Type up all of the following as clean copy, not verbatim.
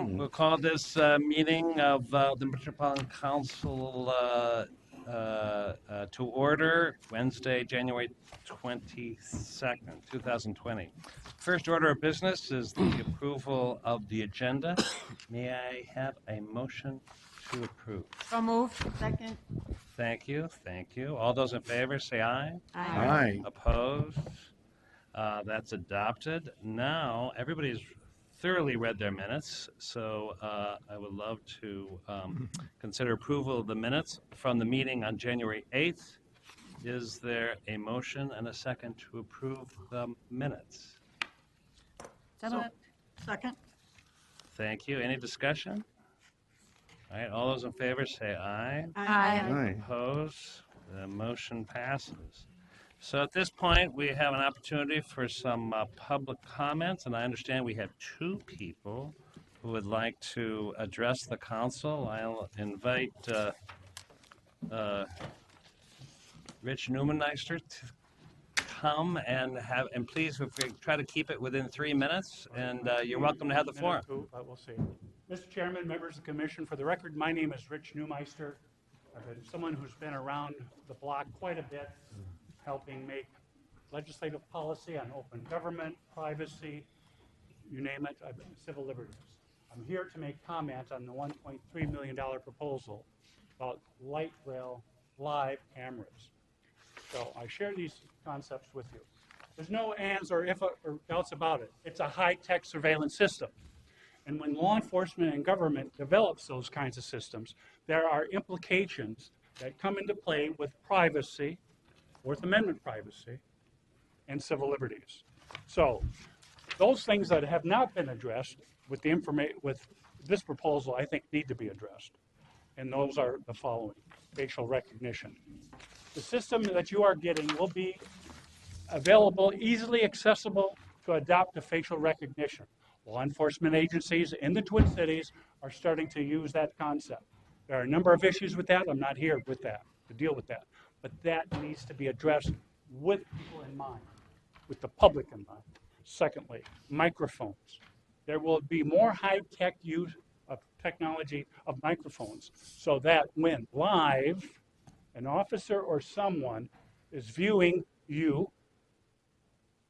We'll call this meeting of the Metropolitan Council to order Wednesday, January 22nd, 2020. First order of business is the approval of the agenda. May I have a motion to approve? So moved. Second. Thank you. Thank you. All those in favor say aye. Aye. Opposed? That's adopted. Now, everybody's thoroughly read their minutes, so I would love to consider approval of the minutes from the meeting on January 8th. Is there a motion and a second to approve the minutes? Second. Thank you. Any discussion? All right, all those in favor say aye. Aye. Opposed? The motion passes. So at this point, we have an opportunity for some public comments, and I understand we have two people who would like to address the council. I'll invite Rich Neumeister to come and please try to keep it within 3 minutes, and you're welcome to have the floor. We'll see. Mr. Chairman, members of the commission, for the record, my name is Rich Neumeister. I've been someone who's been around the block quite a bit, helping make legislative policy on open government, privacy, you name it, civil liberties. I'm here to make comment on the $1.3 million proposal about light rail live cameras. So I share these concepts with you. There's no ands or ifs or doubts about it. It's a high-tech surveillance system. And when law enforcement and government develops those kinds of systems, there are implications that come into play with privacy, Fourth Amendment privacy, and civil liberties. So those things that have not been addressed with this proposal, I think need to be addressed. And those are the following: facial recognition. The system that you are getting will be available, easily accessible to adopt a facial recognition. Law enforcement agencies in the Twin Cities are starting to use that concept. There are a number of issues with that. I'm not here with that to deal with that. But that needs to be addressed with people in mind, with the public in mind. Secondly, microphones. There will be more high-tech use of technology of microphones so that when live, an officer or someone is viewing you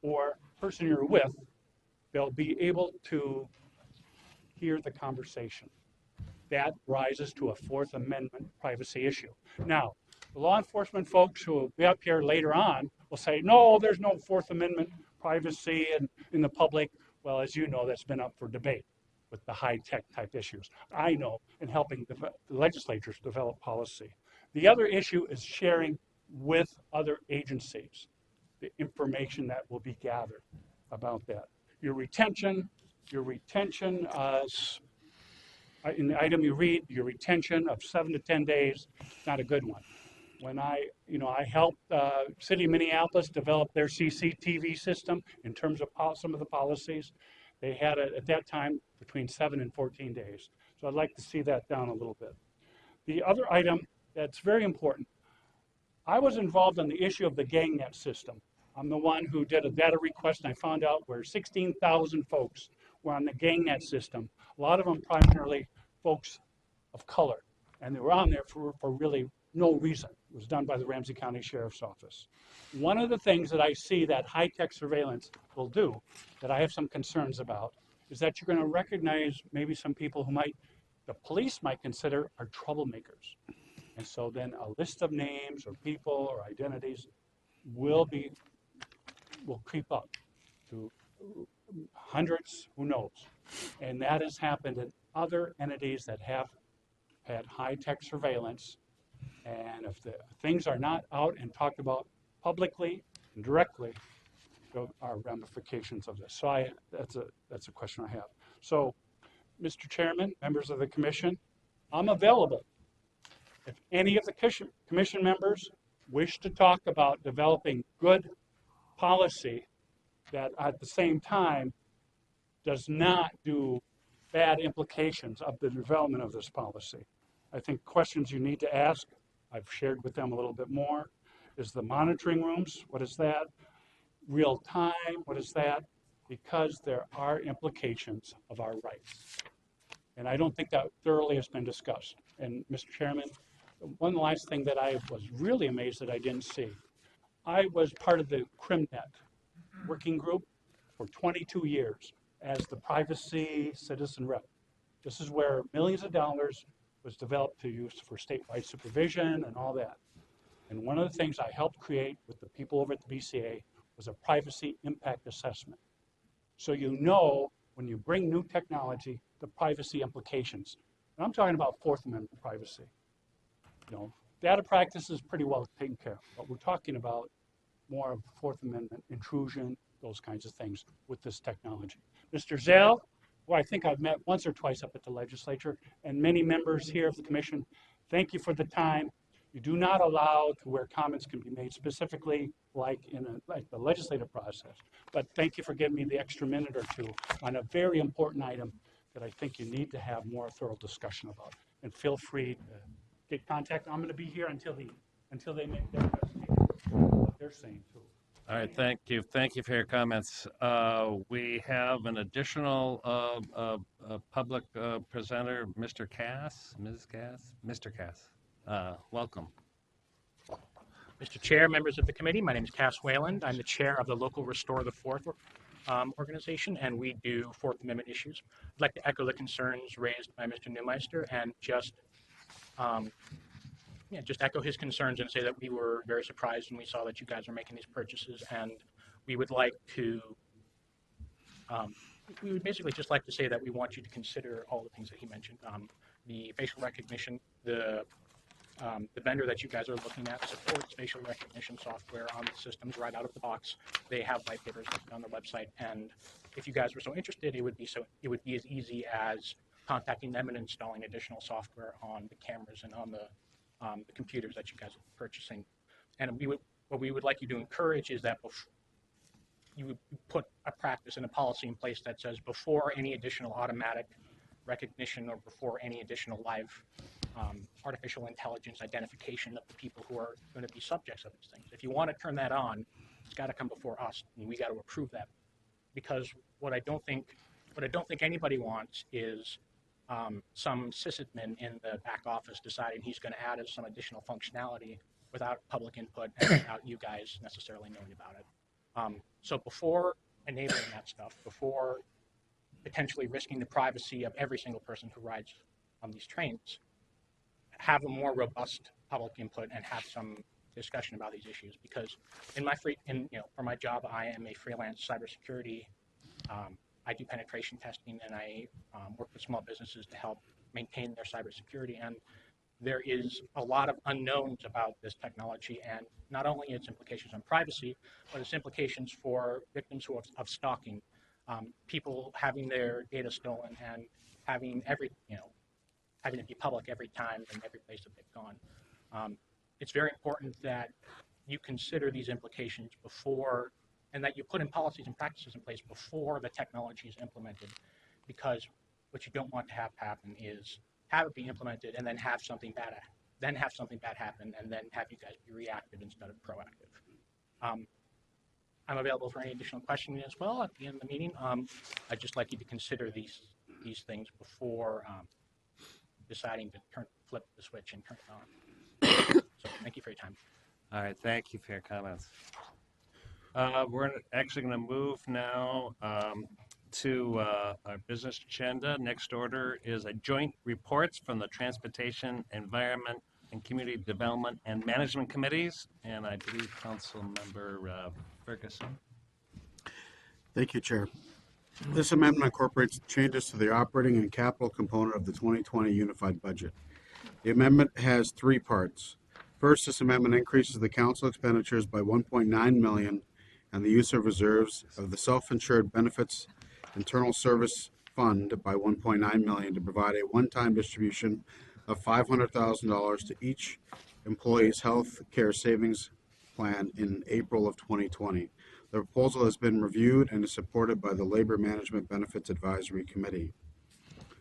or person you're with, they'll be able to hear the conversation. That rises to a Fourth Amendment privacy issue. Now, the law enforcement folks who will be up here later on will say, no, there's no Fourth Amendment privacy in the public. Well, as you know, that's been up for debate with the high-tech type issues. I know in helping the legislatures develop policy. The other issue is sharing with other agencies the information that will be gathered about that. Your retention in the item you read, your retention of 7 to 10 days, not a good one. When I helped City of Minneapolis develop their CCTV system in terms of some of the policies, they had it at that time between 7 and 14 days. So I'd like to see that down a little bit. The other item that's very important, I was involved on the issue of the GangNet system. I'm the one who did a data request, and I found out where 16,000 folks were on the GangNet system. A lot of them primarily folks of color, and they were on there for really no reason. It was done by the Ramsey County Sheriff's Office. One of the things that I see that high-tech surveillance will do, that I have some concerns about, is that you're going to recognize maybe some people who the police might consider are troublemakers. And so then a list of names or people or identities will creep up to hundreds, who knows. And that has happened in other entities that have had high-tech surveillance. And if the things are not out and talked about publicly and directly, there are ramifications of this. So that's a question I have. So, Mr. Chairman, members of the commission, I'm available. If any of the commission members wish to talk about developing good policy that at the same time does not do bad implications of the development of this policy. I think questions you need to ask, I've shared with them a little bit more, is the monitoring rooms, what is that? Real time, what is that? Because there are implications of our rights. And I don't think that thoroughly has been discussed. And Mr. Chairman, one last thing that I was really amazed that I didn't see. I was part of the CrimNet working group for 22 years as the privacy citizen rep. This is where millions of dollars was developed to use for statewide supervision and all that. And one of the things I helped create with the people over at the BCA was a privacy impact assessment. So you know when you bring new technology, the privacy implications. And I'm talking about Fourth Amendment privacy. You know, data practice is pretty well taken care of, but we're talking about more of Fourth Amendment intrusion, those kinds of things with this technology. Mr. Zell, who I think I've met once or twice up at the legislature, and many members here of the commission, thank you for the time. You do not allow to where comments can be made specifically like the legislative process. But thank you for giving me the extra minute or two on a very important item that I think you need to have more thorough discussion about. And feel free to get contact. I'm going to be here until they make their what they're saying too. All right, thank you. Thank you for your comments. We have an additional public presenter, Mr. Cass, Ms. Cass, Mr. Cass. Welcome. Mr. Chair, members of the committee, my name is Cass Wayland. I'm the chair of the local Restore the Fourth organization, and we do Fourth Amendment issues. I'd like to echo the concerns raised by Mr. Neumeister and just echo his concerns and say that we were very surprised when we saw that you guys were making these purchases, and we would like to, we would basically just like to say that we want you to consider all the things that he mentioned. The facial recognition, the vendor that you guys are looking at supports facial recognition software on the systems right out of the box. They have white papers listed on their website, and if you guys were so interested, it would be as easy as contacting them and installing additional software on the cameras and on the computers that you guys are purchasing. And what we would like you to encourage is that you would put a practice and a policy in place that says before any additional automatic recognition or before any additional live artificial intelligence identification of the people who are going to be subjects of these things. If you want to turn that on, it's got to come before us, and we got to approve that. Because what I don't think anybody wants is some sysadmin in the back office deciding he's going to add some additional functionality without public input and without you guys necessarily knowing about it. So before enabling that stuff, before potentially risking the privacy of every single person who rides on these trains, have a more robust public input and have some discussion about these issues. Because for my job, I am a freelance cybersecurity. I do penetration testing, and I work with small businesses to help maintain their cybersecurity. And there is a lot of unknowns about this technology, and not only its implications on privacy, but its implications for victims of stalking, people having their data stolen and having having it be public every time and every place that they've gone. It's very important that you consider these implications before, and that you put in policies and practices in place before the technology is implemented, because what you don't want to have happen is have it be implemented and then have something bad happen, and then have you guys be reactive instead of proactive. I'm available for any additional questioning as well at the end of the meeting. I'd just like you to consider these things before deciding to flip the switch and turn it on. So thank you for your time. All right, thank you for your comments. We're actually going to move now to our business agenda. Next order is a joint reports from the Transportation, Environment, and Community Development and Management Committees, and I believe Council Member Ferguson. Thank you, Chair. This amendment incorporates changes to the operating and capital component of the 2020 unified budget. The amendment has three parts. First, this amendment increases the council expenditures by $1.9 million and the use of reserves of the self-insured benefits internal service fund by $1.9 million to provide a one-time distribution of $500,000 to each employee's health care savings plan in April of 2020. The proposal has been reviewed and is supported by the Labor Management Benefits Advisory Committee.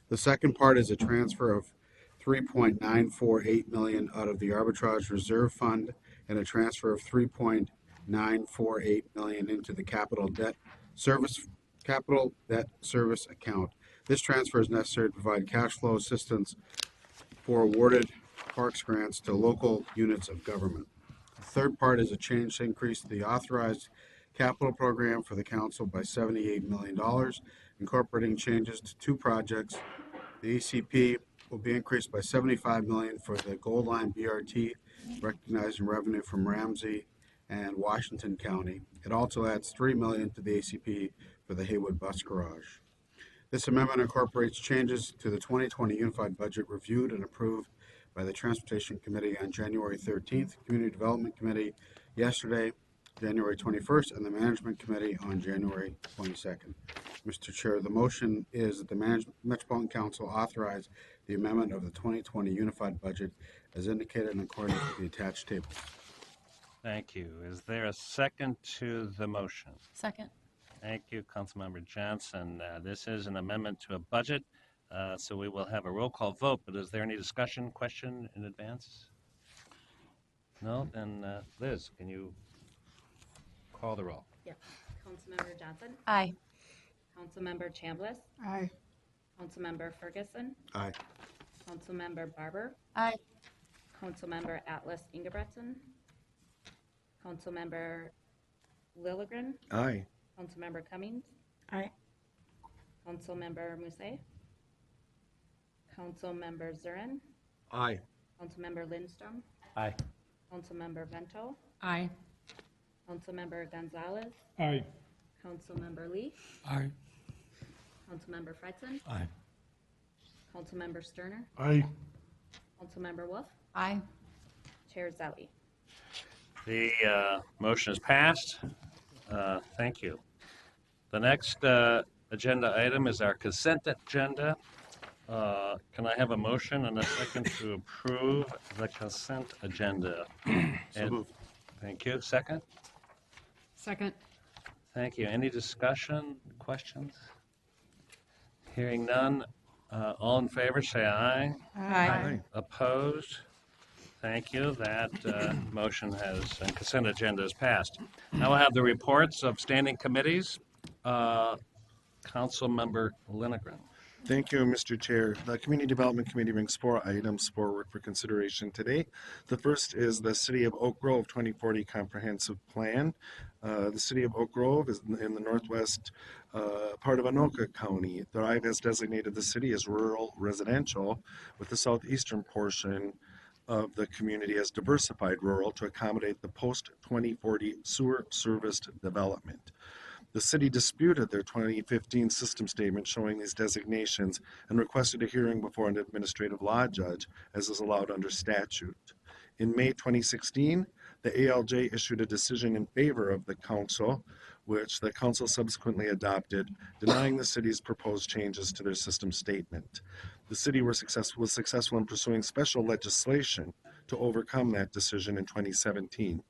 The second part is a transfer of $3.948 million out of the Arbitrage Reserve Fund and a transfer of $3.948 million into the Capital Debt Service account. This transfer is necessary to provide cash flow assistance for awarded parks grants to local units of government. The third part is a change to increase the authorized capital program for the council by $78 million, incorporating changes to two projects. The ACP will be increased by $75 million for the Gold Line BRT, recognizing revenue from Ramsey and Washington County. It also adds $3 million to the ACP for the Haywood Bus Garage. This amendment incorporates changes to the 2020 Unified Budget reviewed and approved by the Transportation Committee on January 13th, Community Development Committee yesterday, January 21st, and the Management Committee on January 22nd. Mr. Chair, the motion is that the Metropolitan Council authorize the amendment of the 2020 Unified Budget as indicated in accordance with the attached table. Thank you. Is there a second to the motion? Second. Thank you, Councilmember Johnson. This is an amendment to a budget, so we will have a roll call vote, but is there any discussion, question in advance? No? Then Liz, can you call the roll? Yep. Councilmember Johnson, Aye. Councilmember Chambliss, Aye. Councilmember Ferguson, Aye. Councilmember Barber, Aye. Councilmember Atlas Ingebretson, Councilmember Lilligren, Aye. Councilmember Cummings, Aye. Councilmember Musse, Councilmember Zurin, Aye. Councilmember Lindstrom, Aye. Councilmember Vento, Aye. Councilmember Gonzalez, Aye. Councilmember Lee, Aye. Councilmember Fretzen, Aye. Councilmember Sterner, Aye. Councilmember Wolf, Aye. Chair Zeli. The motion is passed. Thank you. The next agenda item is our consent agenda. Can I have a motion and a second to approve the consent agenda? And- Thank you. Second? Second. Thank you. Any discussion, questions? Hearing none. All in favor, say aye. Aye. Opposed? Thank you. That motion has, and consent agenda is passed. Now we'll have the reports of standing committees. Councilmember Lindgren. Thank you, Mr. Chair. The Community Development Committee brings 4 items forward for consideration today. The first is the City of Oak Grove 2040 Comprehensive Plan. The City of Oak Grove is in the northwest part of Anoka County. The RIVE has designated the city as rural residential, with the southeastern portion of the community as diversified rural to accommodate the post-2040 sewer serviced development. The city disputed their 2015 system statement showing these designations and requested a hearing before an administrative law judge, as is allowed under statute. In May 2016, the ALJ issued a decision in favor of the council, which the council subsequently adopted, denying the city's proposed changes to their system statement. The city was successful in pursuing special legislation to overcome that decision in 2017.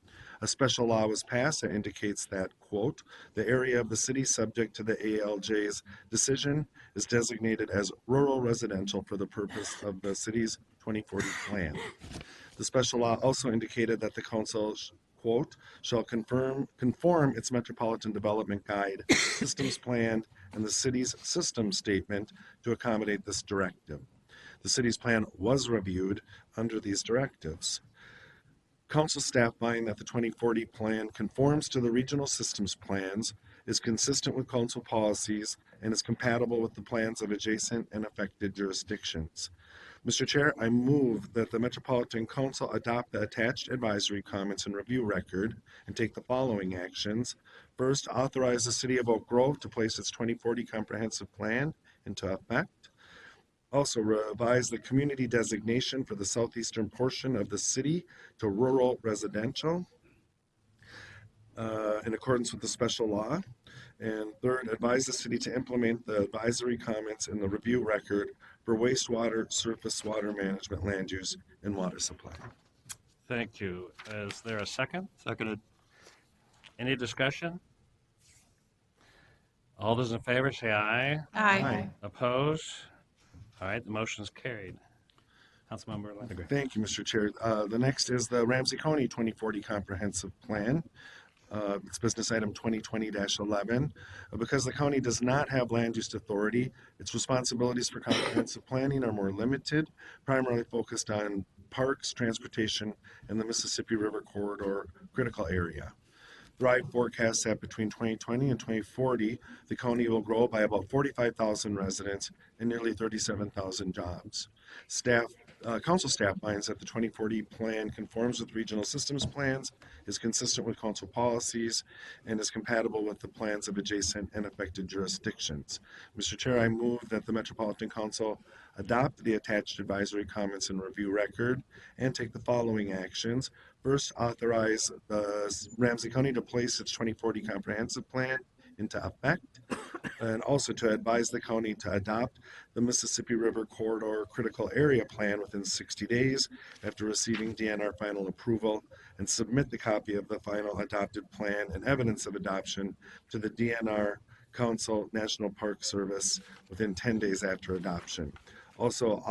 A special law was passed that indicates that, quote, the area of the city subject to the ALJ's decision is designated as rural residential for the purpose of the city's 2040 plan. The special law also indicated that the council, quote, shall conform its Metropolitan Development Guide, systems plan, and the city's system statement to accommodate this directive. The city's plan was reviewed under these directives. Council staff find that the 2040 plan conforms to the regional systems plans, is consistent with council policies, and is compatible with the plans of adjacent and affected jurisdictions. Mr. Chair, I move that the Metropolitan Council adopt the attached advisory comments and review record and take the following actions. First, authorize the City of Oak Grove to place its 2040 comprehensive plan into effect. Also, revise the community designation for the southeastern portion of the city to rural residential in accordance with the special law. And third, advise the city to implement the advisory comments in the review record for wastewater, surface water management, land use, and water supply. Thank you. Is there a second? Seconded. Any discussion? All those in favor say aye. Aye. Opposed? All right, the motion is carried. Councilmember Lindgren. Thank you, Mr. Chair. The next is the Ramsey County 2040 Comprehensive Plan. It's business item 2020-11. Because the county does not have land use authority, its responsibilities for comprehensive planning are more limited, primarily focused on parks, transportation, and the Mississippi River Corridor critical area. Thrive forecasts that between 2020 and 2040, the county will grow by about 45,000 residents and nearly 37,000 jobs. Council staff finds that the 2040 plan conforms with regional systems plans, is consistent with council policies, and is compatible with the plans of adjacent and affected jurisdictions. Mr. Chair, I move that the Metropolitan Council adopt the attached advisory comments and review record and take the following actions. First, authorize the Ramsey County to place its 2040 comprehensive plan into effect, and also to advise the county to adopt the Mississippi River Corridor Critical Area Plan within 60 days after receiving DNR final approval, and submit the copy of the final adopted plan and evidence of adoption to the DNR Council National Park Service within 10 days after adoption. Also,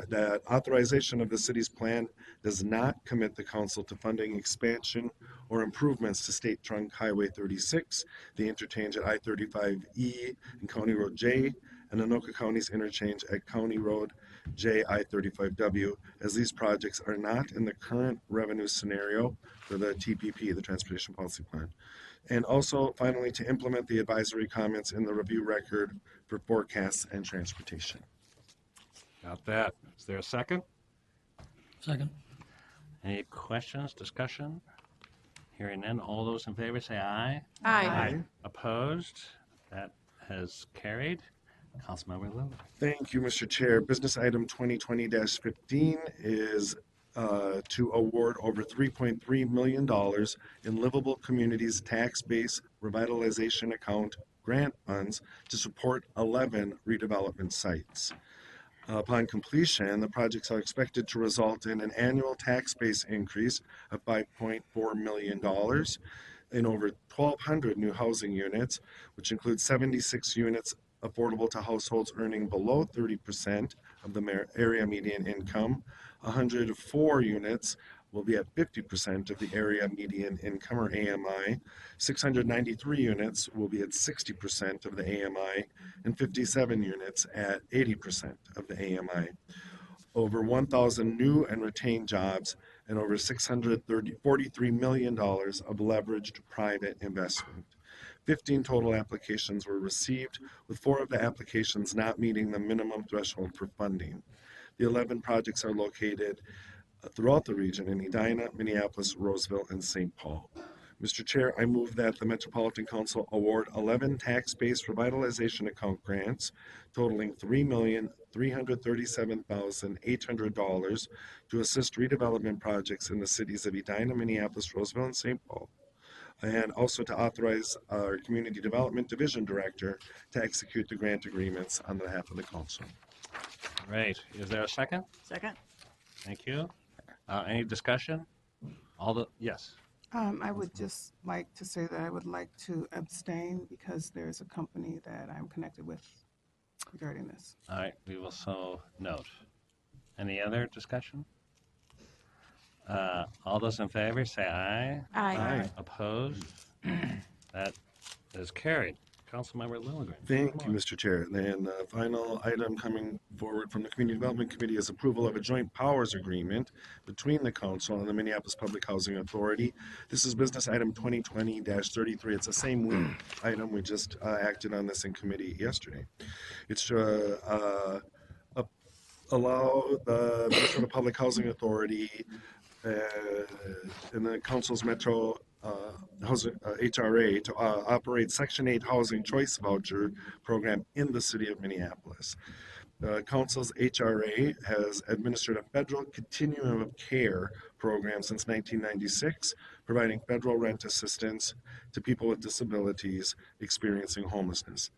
that authorization of the city's plan does not commit the council to funding expansion or improvements to State Trunk Highway 36, the interchange at I-35E and County Road J, and Anoka County's interchange at County Road J I-35W, as these projects are not in the current revenue scenario for the TPP, the Transportation Policy Plan. And also, finally, to implement the advisory comments in the review record for forecasts and transportation. Got that. Is there a second? Second. Any questions, discussion? Hearing none, all those in favor say aye. Aye. Opposed? That has carried. Councilmember Lilly. Thank you, Mr. Chair. Business item 2020-15 is to award over $3.3 million in Livable Communities Tax Base Revitalization Account grant funds to support 11 redevelopment sites. Upon completion, the projects are expected to result in an annual tax base increase of $5.4 million in over 1,200 new housing units, which includes 76 units affordable to households earning below 30% of the area median income. 104 units will be at 50% of the area median income, or AMI. 693 units will be at 60% of the AMI, and 57 units at 80% of the AMI. Over 1,000 new and retained jobs, and over $643 million of leveraged private investment. 15 total applications were received, with 4 of the applications not meeting the minimum threshold for funding. The 11 projects are located throughout the region in Edina, Minneapolis, Roseville, and St. Paul. Mr. Chair, I move that the Metropolitan Council award 11 tax-based revitalization account grants totaling $3,337,800 to assist redevelopment projects in the cities of Edina, Minneapolis, Roseville, and St. Paul, and also to authorize our Community Development Division Director to execute the grant agreements on behalf of the council. Great. Is there a second? Second. Thank you. Any discussion? Yes. I would just like to say that I would like to abstain because there's a company that I'm connected with regarding this. All right, we will so note. Any other discussion? All those in favor say aye. Aye. Opposed? That is carried. Councilmember Lilligren. Thank you, Mr. Chair. And the final item coming forward from the Community Development Committee is approval of a joint powers agreement between the council and the Minneapolis Public Housing Authority. This is business item 2020-33. It's the same week item. We just acted on this in committee yesterday. It's to allow the Minnesota Public Housing Authority and the council's Metro HRA to operate Section 8 housing choice voucher program in the city of Minneapolis. The council's HRA has administered a federal continuum of care program since 1996, providing federal rent assistance to people with disabilities experiencing homelessness.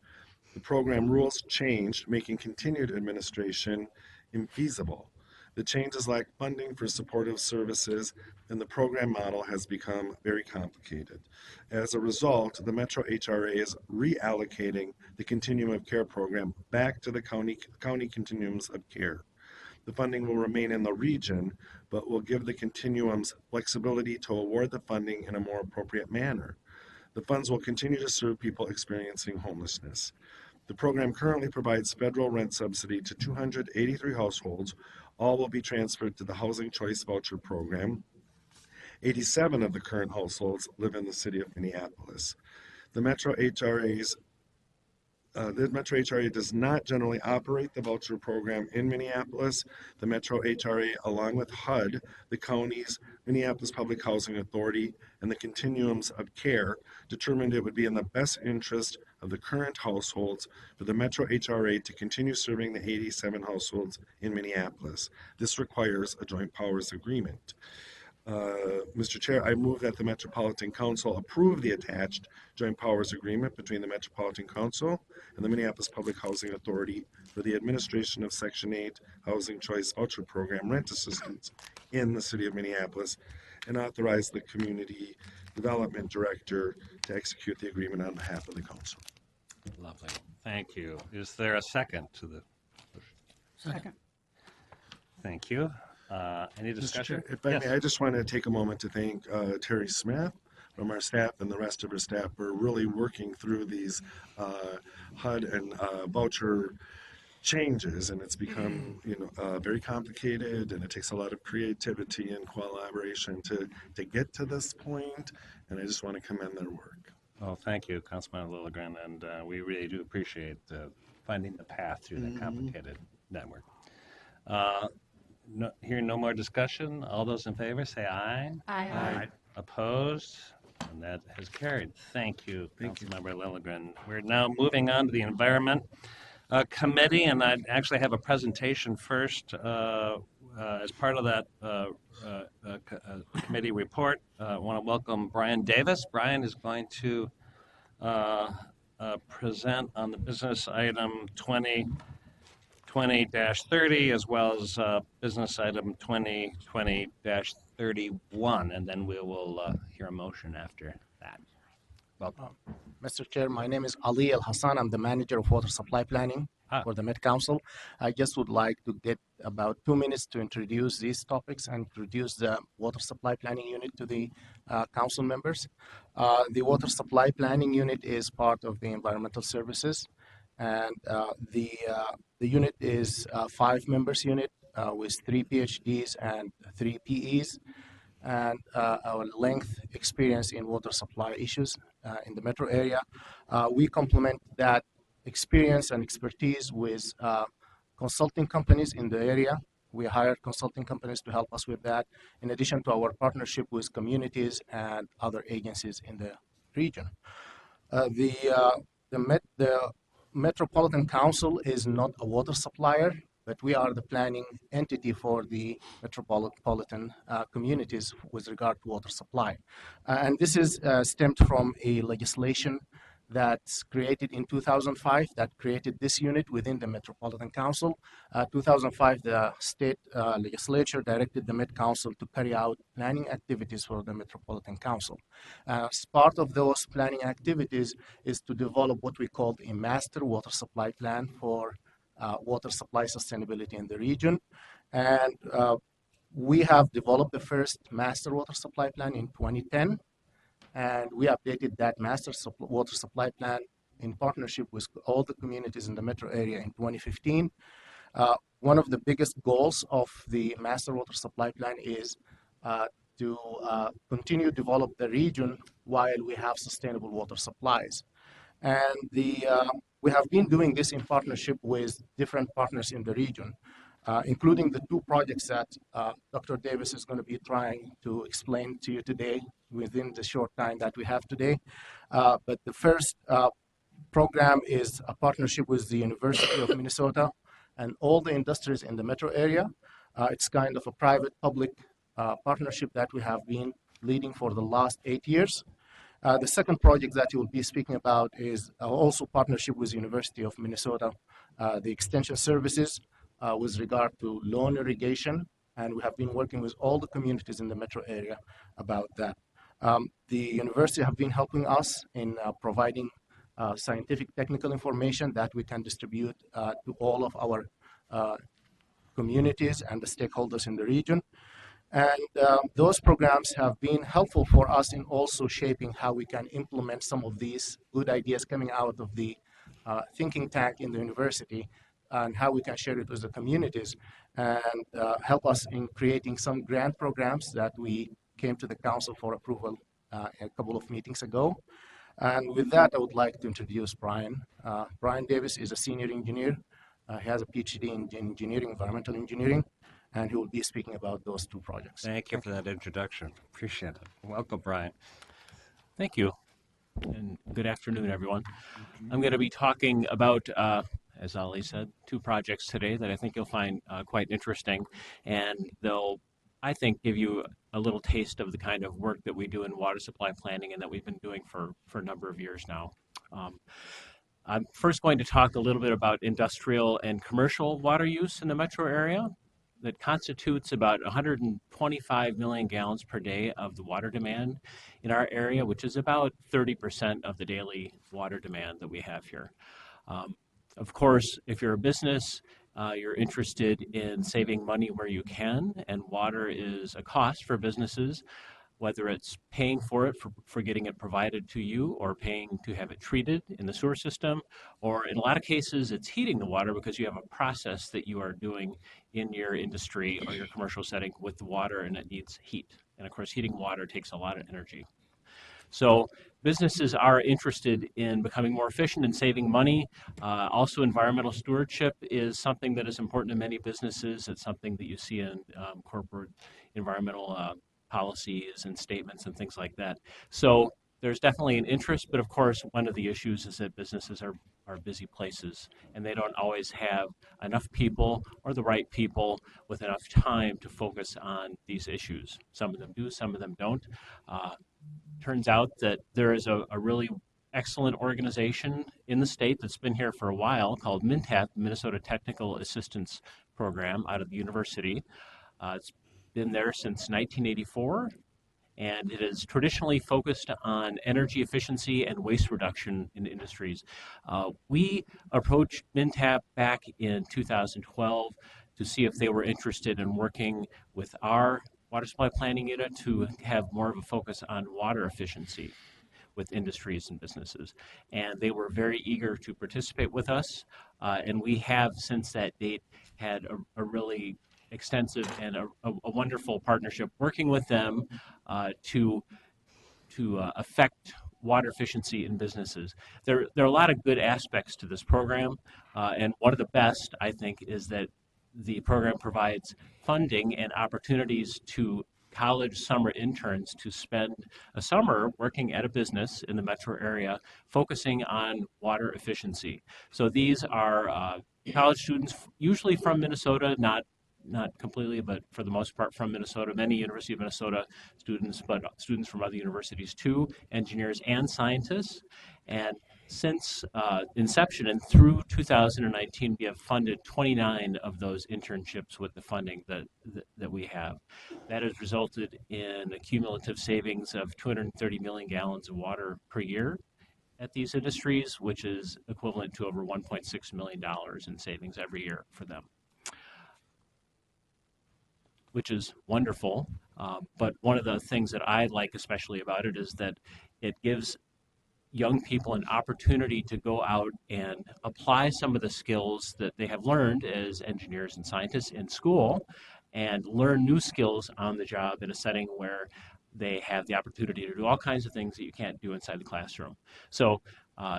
The program rules changed, making continued administration infeasible. The changes lack funding for supportive services, and the program model has become very complicated. As a result, the Metro HRA is reallocating the Continuum of Care program back to the county continuums of care. The funding will remain in the region, but will give the continuums flexibility to award the funding in a more appropriate manner. The funds will continue to serve people experiencing homelessness. The program currently provides federal rent subsidy to 283 households. All will be transferred to the Housing Choice Voucher Program. 87 of the current households live in the city of Minneapolis. The Metro HRA does not generally operate the voucher program in Minneapolis. The Metro HRA, along with HUD, the county's Minneapolis Public Housing Authority, and the continuums of care, determined it would be in the best interest of the current households for the Metro HRA to continue serving the 87 households in Minneapolis. This requires a joint powers agreement. Mr. Chair, I move that the Metropolitan Council approve the attached joint powers agreement between the Metropolitan Council and the Minneapolis Public Housing Authority for the administration of Section 8 Housing Choice Voucher Program rent assistance in the city of Minneapolis, and authorize the Community Development Director to execute the agreement on behalf of the council. Lovely. Thank you. Is there a second to the? Second. Thank you. Any Mr. discussion? Chair, if I Yes. may, I just want to take a moment to thank Terry Smith from our staff and the rest of our staff for really working through these HUD and voucher changes, and it's become very complicated, and it takes a lot of creativity and collaboration to get to this point, and I just want to commend their work. Well, thank you, Councilman Lilligren, and we really do appreciate finding the path through that complicated network. Hearing no more discussion, all those in favor say aye. Aye. Opposed? And that has carried. Thank you, Councilmember Lilligren. We're now moving on to the Environment Committee, and I actually have a presentation first as part of that committee report. I want to welcome Brian Davis. Brian is going to present on the business item 2020-30 as well as business item 2020-31, and then we will hear a motion after that. Welcome. Mr. Chair, my name is Ali El Hassan. I'm the manager of water supply planning for the Met Council. I just would like to get about 2 minutes to introduce these topics and introduce the water supply planning unit to the council members. The water supply planning unit is part of the environmental services, and the unit is a 5 members unit with 3 PhDs and 3 PEs, and our length experience in water supply issues in the metro area. We complement that experience and expertise with consulting companies in the area. We hired consulting companies to help us with that, in addition to our partnership with communities and other agencies in the region. The Metropolitan Council is not a water supplier, but we are the planning entity for the metropolitan communities with regard to water supply. And this is stemmed from a legislation that's created in 2005 that created this unit within the Metropolitan Council. 2005, the state legislature directed the Met Council to carry out planning activities for the Metropolitan Council. As part of those planning activities is to develop what we call a master water supply plan for water supply sustainability in the region. And we have developed the first master water supply plan in 2010. And we updated that master water supply plan in partnership with all the communities in the metro area in 2015. One of the biggest goals of the master water supply plan is to continue to develop the region while we have sustainable water supplies. And we have been doing this in partnership with different partners in the region, including the 2 projects that Dr. Davis is going to be trying to explain to you today within the short time that we have today. But the first program is a partnership with the University of Minnesota and all the industries in the metro area. It's kind of a private-public partnership that we have been leading for the last 8 years. The second project that you will be speaking about is also partnership with the University of Minnesota, the extension services with regard to lawn irrigation, and we have been working with all the communities in the metro area about that. The university have been helping us in providing scientific technical information that we can distribute to all of our communities and the stakeholders in the region. And those programs have been helpful for us in also shaping how we can implement some of these good ideas coming out of the thinking tank in the university, and how we can share it with the communities and help us in creating some grant programs that we came to the council for approval a couple of meetings ago. And with that, I would like to introduce Brian. Brian Davis is a senior engineer. He has a PhD in engineering, environmental engineering, and he will be speaking about those two projects. Thank you for that introduction. Appreciate it. Welcome, Brian. Thank you, and good afternoon, everyone. I'm going to be talking about, as Ali said, two projects today that I think you'll find quite interesting, and they'll, I think, give you a little taste of the kind of work that we do in water supply planning and that we've been doing for a number of years now. I'm first going to talk a little bit about industrial and commercial water use in the metro area. That constitutes about 125 million gallons per day of the water demand in our area, which is about 30% of the daily water demand that we have here. Of course, if you're a business, you're interested in saving money where you can, and water is a cost for businesses, whether it's paying for it, for getting it provided to you, or paying to have it treated in the sewer system, or in a lot of cases, it's heating the water because you have a process that you are doing in your industry or your commercial setting with the water, and it needs heat. And of course, heating water takes a lot of energy. So businesses are interested in becoming more efficient and saving money. Also, environmental stewardship is something that is important to many businesses. It's something that you see in corporate environmental policies and statements and things like that. So there's definitely an interest, but of course, one of the issues is that businesses are busy places, and they don't always have enough people or the right people with enough time to focus on these issues. Some of them do, some of them don't. Turns out that there is a really excellent organization in the state that's been here for a while called MNTAP, Minnesota Technical Assistance Program, out of the university. It's been there since 1984, and it is traditionally focused on energy efficiency and waste reduction in industries. We approached MNTAP back in 2012 to see if they were interested in working with our water supply planning unit to have more of a focus on water efficiency with industries and businesses. And they were very eager to participate with us, and we have since that date had a really extensive and a wonderful partnership working with them to affect water efficiency in businesses. There are a lot of good aspects to this program, and one of the best, I think, is that the program provides funding and opportunities to college summer interns to spend a summer working at a business in the metro area focusing on water efficiency. So these are college students, usually from Minnesota, not completely, but for the most part from Minnesota, many University of Minnesota students, but students from other universities too, engineers and scientists. And since inception and through 2019, we have funded 29 of those internships with the funding that we have. That has resulted in a cumulative savings of 230 million gallons of water per year at these industries, which is equivalent to over $1.6 million in savings every year for them, which is wonderful. But one of the things that I like especially about it is that it gives young people an opportunity to go out and apply some of the skills that they have learned as engineers and scientists in school and learn new skills on the job in a setting where they have the opportunity to do all kinds of things that you can't do inside the classroom. So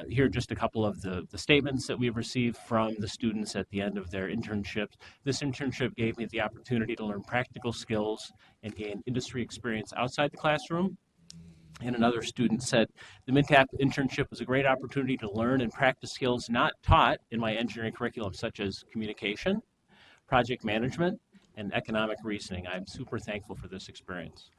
here are just a couple of the statements that we've received from the students at the end of their internships. This internship gave me the opportunity to learn practical skills and gain industry experience outside the classroom. And another student said, the MNTAP internship was a great opportunity to learn and practice skills not taught in my engineering curriculum, such as communication, project management, and economic reasoning. I'm super thankful for this experience.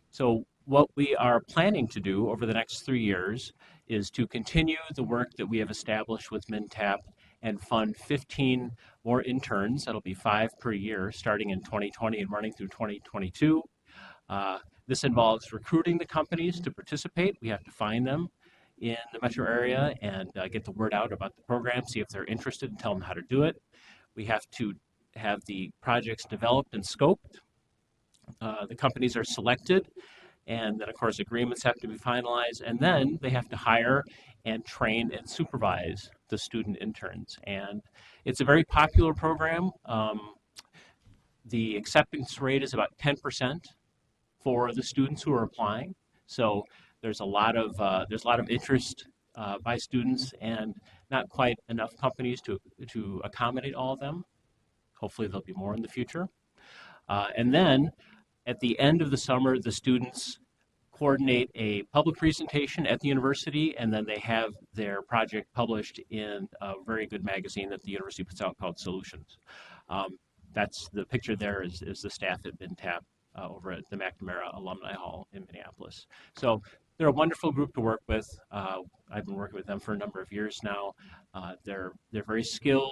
So what we are planning to do over the next 3 years is to continue the work that we have established with MNTAP and fund 15 more interns. That'll be 5 per year, starting in 2020 and running through 2022. This involves recruiting the companies to participate. We have to find them in the metro area and get the word out about the program, see if they're interested and tell them how to do it. We have to have the projects developed and scoped. The companies are selected, and then of course agreements have to be finalized, and then they have to hire and train and supervise the student interns. And it's a very popular program. The acceptance rate is about 10% for the students who are applying. So there's a lot of interest by students, and not quite enough companies to accommodate all of them. Hopefully there'll be more in the future. And then at the end of the summer, the students coordinate a public presentation at the university, and then they have their project published in a very good magazine that the university puts out called Solutions. That's the picture there is the staff at MinTap over at the McNamara Alumni Hall in Minneapolis. So they're a wonderful group to work with. I've been working with them for a number of years now. They're very skilled.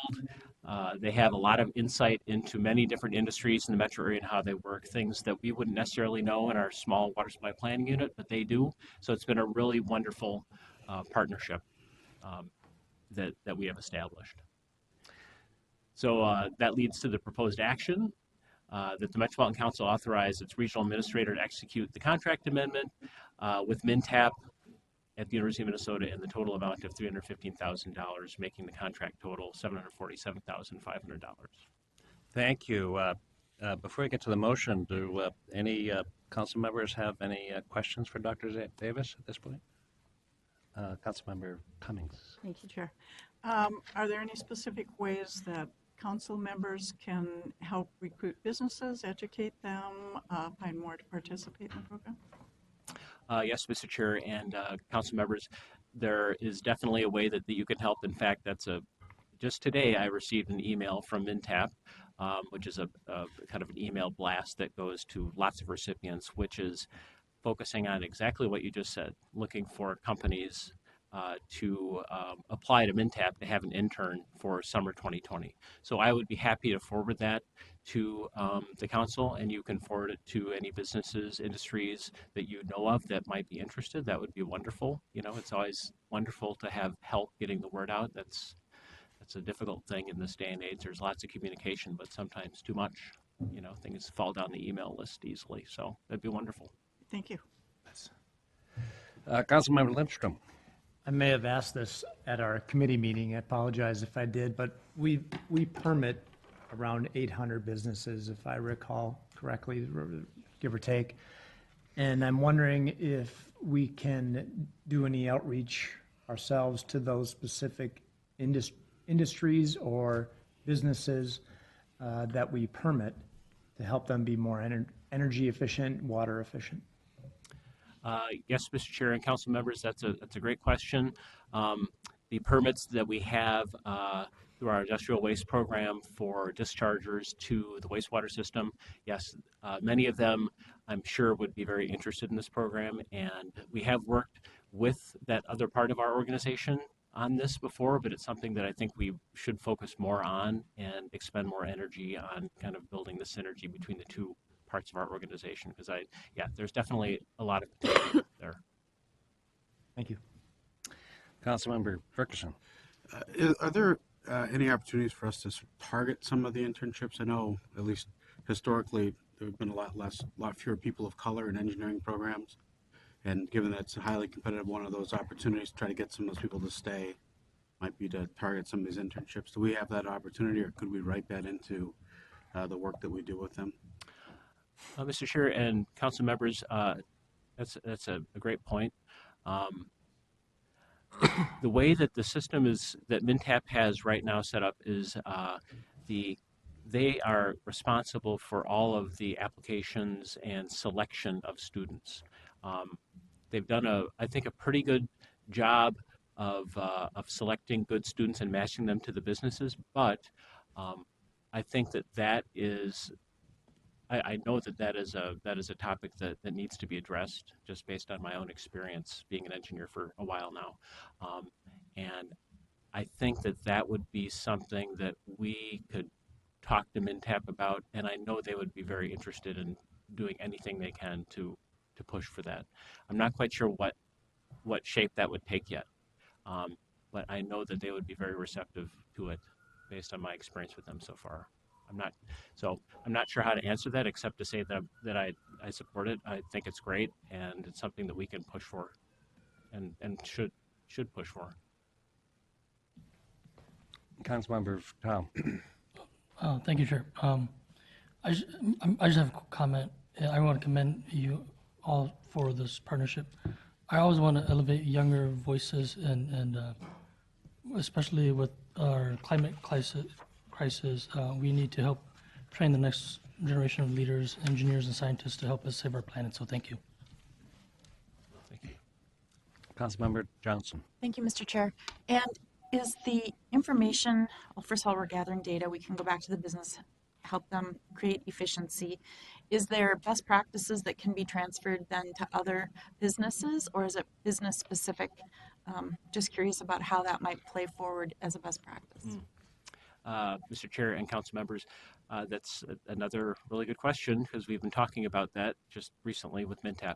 They have a lot of insight into many different industries in the metro area and how they work, things that we wouldn't necessarily know in our small water supply planning unit, but they do. So it's been a really wonderful partnership that we have established. So that leads to the proposed action that the Metropolitan Council authorize its regional administrator to execute the contract amendment with MinTap at the University of Minnesota in the total amount of $315,000, making the contract total $747,500. Thank you. Before we get to the motion, do any council members have any questions for Dr. Davis at this point? Councilmember Cummings. Thank you, Chair. Are there any specific ways that council members can help recruit businesses, educate them, find more to participate in the program? Yes, Mr. Chair and council members, there is definitely a way that you can help. In fact, just today I received an email from MinTap, which is a kind of an email blast that goes to lots of recipients, which is focusing on exactly what you just said, looking for companies to apply to MinTap to have an intern for summer 2020. So I would be happy to forward that to the council, and you can forward it to any businesses, industries that you know of that might be interested. That would be wonderful. You know, it's always wonderful to have help getting the word out. That's a difficult thing in this day and age. There's lots of communication, but sometimes too much. You know, things fall down the email list easily. So that'd be wonderful. Thank you. Councilmember Lindstrom. I may have asked this at our committee meeting. I apologize if I did, but we permit around 800 businesses, if I recall correctly, give or take. And I'm wondering if we can do any outreach ourselves to those specific industries or businesses that we permit to help them be more energy efficient, water efficient. Yes, Mr. Chair and council members, that's a great question. The permits that we have through our industrial waste program for dischargers to the wastewater system, yes, many of them I'm sure would be very interested in this program, and we have worked with that other part of our organization on this before, but it's something that I think we should focus more on and expend more energy on kind of building the synergy between the two parts of our organization, because there's definitely a lot of potential there. Thank you. Councilmember Ferguson. Are there any opportunities for us to target some of the internships? I know, at least historically, there have been a lot fewer people of color in engineering programs. And given that it's a highly competitive, one of those opportunities to try to get some of those people to stay might be to target some of these internships. Do we have that opportunity, or could we write that into the work that we do with them? Mr. Chair and council members, that's a great point. The way that the system that MinTap has right now set up is they are responsible for all of the applications and selection of students. They've done I think a pretty good job of selecting good students and matching them to the businesses, but I think that is I know that is a topic that needs to be addressed, just based on my own experience being an engineer for a while now. And I think that would be something that we could talk to MinTap about, and I know they would be very interested in doing anything they can to push for that. I'm not quite sure what shape that would take yet, but I know that they would be very receptive to it based on my experience with them so far. I'm not sure how to answer that except to say that I support it. I think it's great, and it's something that we can push for, and should push for. Councilmember Tom. Thank you, Chair. I just, I just have a comment. I want to commend you all for this partnership. I always want to elevate younger voices, and especially with our climate crisis, we need to help train the next generation of leaders, engineers, and scientists to help us save our planet. So thank you. Thank you. Councilmember Johnson. Thank you, Mr. Chair. And is the information, well, first of all, we're gathering data. We can go back to the business, help them create efficiency. Is there best practices that can be transferred then to other businesses, or is it business specific? Just curious about how that might play forward as a best practice. Mr. Chair and council members, that's another really good question, because we've been talking about that just recently with MnTap.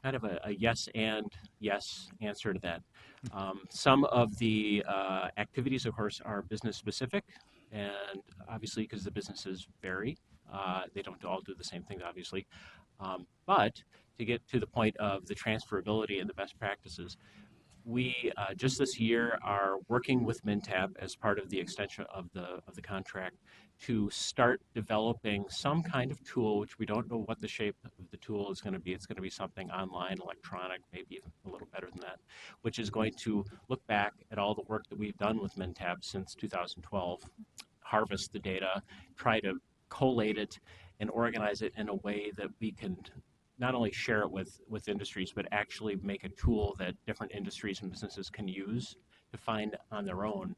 Kind of a yes and yes answer to that. Some of the activities, of course, are business specific, and obviously because the businesses vary, they don't all do the same thing, obviously. But to get to the point of the transferability and the best practices, we just this year are working with MnTap as part of the extension of the contract to start developing some kind of tool, which we don't know what the shape of the tool is going to be. It's going to be something online, electronic, maybe even a little better than that, which is going to look back at all the work that we've done with MnTap since 2012, harvest the data, try to collate it and organize it in a way that we can not only share it with industries, but actually make a tool that different industries and businesses can use to find on their own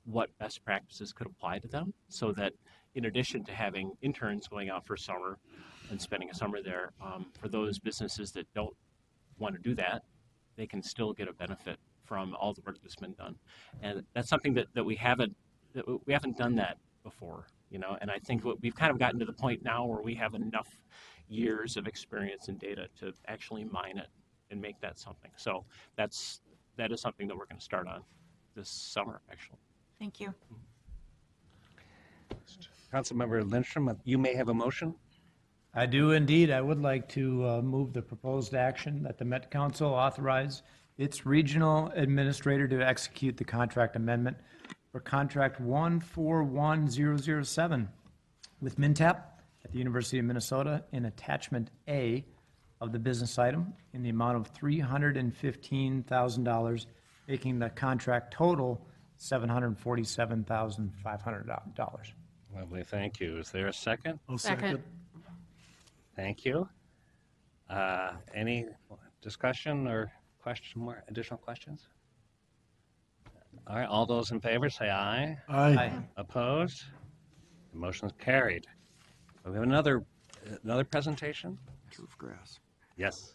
what best practices could apply to them, so that in addition to having interns going out for summer and spending a summer there, for those businesses that don't want to do that, they can still get a benefit from all the work that's been done. And that's something that we haven't done that before, you know, and I think we've kind of gotten to the point now where we have enough years of experience and data to actually mine it and make that something. So that is something that we're going to start on this summer, actually. Thank you. Councilmember Lindstrom, you may have a motion. I do indeed. I would like to move the proposed action that the Met Council authorize its regional administrator to execute the contract amendment for contract 141007 with MnTap at the University of Minnesota in attachment A of the business item in the amount of $315,000, making the contract total $747,500. Lovely, thank you. Is there a second? I'll Second. Thank you. Any discussion or more additional questions? All right, all those in favor say aye. Aye. Opposed? The motion is carried. We have another presentation? Turf grass. Yes.